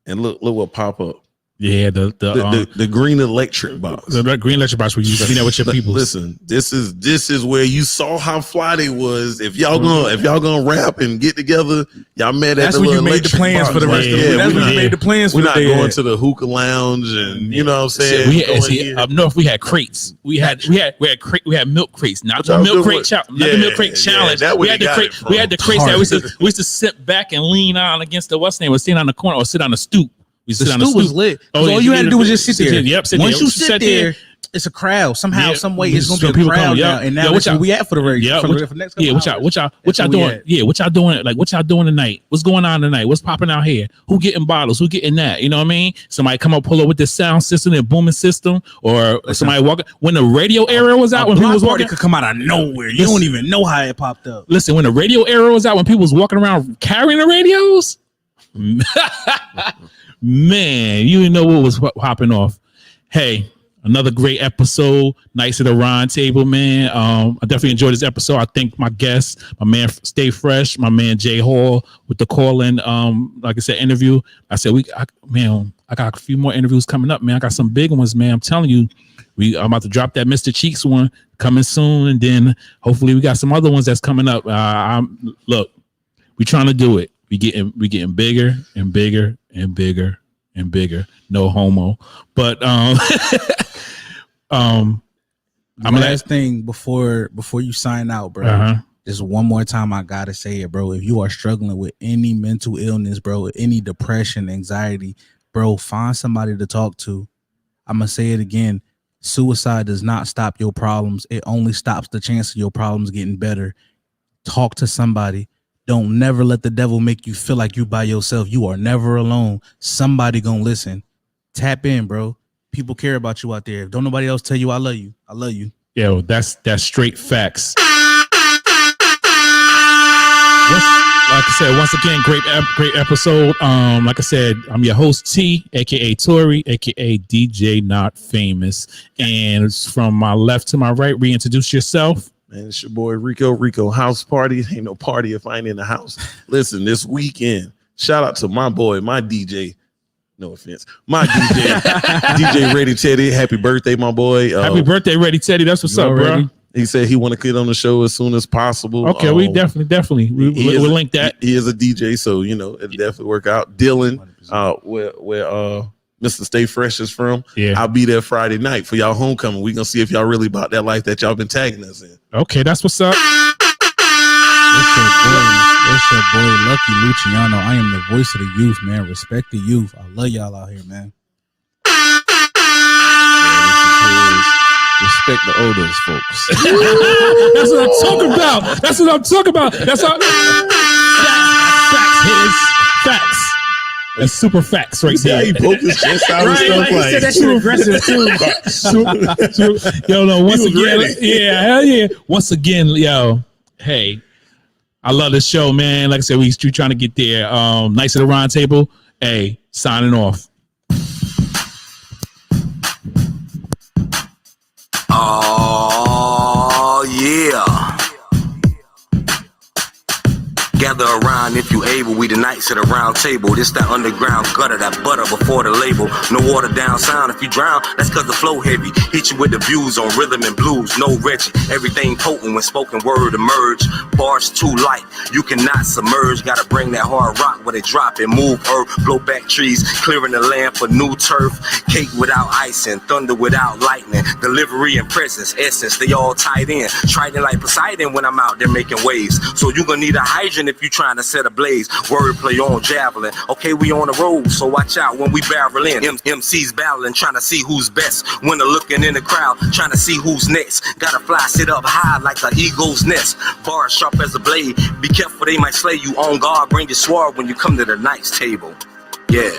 Speaker 2: and look what pop up.
Speaker 3: Yeah,
Speaker 2: the green electric box.
Speaker 3: The green electric box where you see that with your people.
Speaker 2: Listen, this is where you saw how fly they was. If y'all gonna rap and get together, y'all met at
Speaker 4: that's
Speaker 2: the
Speaker 4: when
Speaker 2: little
Speaker 4: you made the plans
Speaker 2: box.
Speaker 4: for the rest of it. That's when you made the plans for
Speaker 2: We're not
Speaker 4: the
Speaker 2: going to the hookah lounge, and you know what I'm saying.
Speaker 3: Up north we had crates. We had milk crates. Not the milk crate challenge. Not the milk crate challenge. We had the crates that we used to sit back and lean on against the what's name, or sit on the corner or sit on the stoop.
Speaker 4: The stoop was lit. All you had to do was just sit there.
Speaker 3: Yep.
Speaker 4: Once you sit there, it's a crowd. Somehow, some way, it's gonna be a crowd now. And now that's what we at for the race.
Speaker 3: Yeah.
Speaker 4: For the next couple hours.
Speaker 3: What y'all doing? Yeah. What y'all doing? Like what y'all doing tonight? What's going on tonight? What's popping out here? Who getting bottles? Who getting that? You know what I mean? Somebody come up, pull up with this sound system and booming system, or somebody walking. When the radio era was out, when people was walking,
Speaker 4: could come out of nowhere. You don't even know how it popped up.
Speaker 3: Listen, when the radio era was out, when people was walking around carrying the radios. Man, you didn't know what was hopping off. Hey, another great episode. Nice at the round table, man. I definitely enjoyed this episode. I thank my guests, my man Stay Fresh, my man Jay Hall with the call-in, like I said, interview. I said, I got a few more interviews coming up, man. I got some big ones, man. I'm telling you, I'm about to drop that Mr. Cheeks one coming soon, and then hopefully we got some other ones that's coming up. Look, we trying to do it. We getting bigger and bigger and bigger and bigger. No homo. But
Speaker 4: last thing before you sign out, bro. Just one more time, I gotta say it, bro. If you are struggling with any mental illness, bro, any depression, anxiety, bro, find somebody to talk to. I'm gonna say it again. Suicide does not stop your problems. It only stops the chance of your problems getting better. Talk to somebody. Don't never let the devil make you feel like you by yourself. You are never alone. Somebody gonna listen. Tap in, bro. People care about you out there. Don't nobody else tell you I love you. I love you.
Speaker 3: Yo, that's straight facts. Like I said, once again, great episode. Like I said, I'm your host T, aka Tori, aka DJ Not Famous, and it's from my left to my right. Reintroduce yourself.
Speaker 2: Man, it's your boy Rico House Party. Ain't no party if I ain't in the house. Listen, this weekend, shout out to my boy, my DJ. No offense, my DJ, DJ Ready Teddy. Happy birthday, my boy.
Speaker 3: Happy birthday, Ready Teddy. That's what's up, bro.
Speaker 2: He said he want to get on the show as soon as possible.
Speaker 3: Okay, we definitely we'll link that.
Speaker 2: He is a DJ, so you know it'll definitely work out. Dylan, where Mr. Stay Fresh is from.
Speaker 3: Yeah,
Speaker 2: I'll be there Friday night for y'all homecoming. We gonna see if y'all really about that life that y'all been tagging us in.
Speaker 3: Okay, that's what's up.
Speaker 4: It's your boy Lucky Luciano. I am the voice of the youth, man. Respect the youth. I love y'all out here, man.
Speaker 5: Respect the oldest folks.
Speaker 3: That's what I'm talking about. That's what I'm talking about. That's all. Facts. That's super facts right there.
Speaker 2: He poked his chest out and stuff
Speaker 4: He said that shit aggressive too.
Speaker 3: Yo, no, once again, yeah, hell yeah. Once again, yo, hey, I love the show, man. Like I said, we trying to get there. Nice at the round table. Hey, signing off.
Speaker 1: Oh, yeah. Gather around if you able, we the knights at a round table. This that underground gutter, that butter before the label. No water down sound if you drown, that's cause the flow heavy. Hit you with the views on rhythm and blues, no Reggie. Everything potent when spoken word emerge. Bars too light, you cannot submerge. Gotta bring that hard rock where they drop and move earth. Blow back trees, clearing the land for new turf. Cake without icing, thunder without lightning. Delivery and presence, essence, they all tied in. Trident like Poseidon when I'm out there making waves. So you gonna need a hydrant if you trying to set a blaze. Wordplay on javelin. Okay, we on the road, so watch out when we barrel in. MCs battling, trying to see who's best. Winner looking in the crowd, trying to see who's next. Gotta fly, sit up high like an eagle's nest. Bars sharp as a blade. Be careful, they might slay you. On guard, bring your sword when you come to the knight's table. Yeah.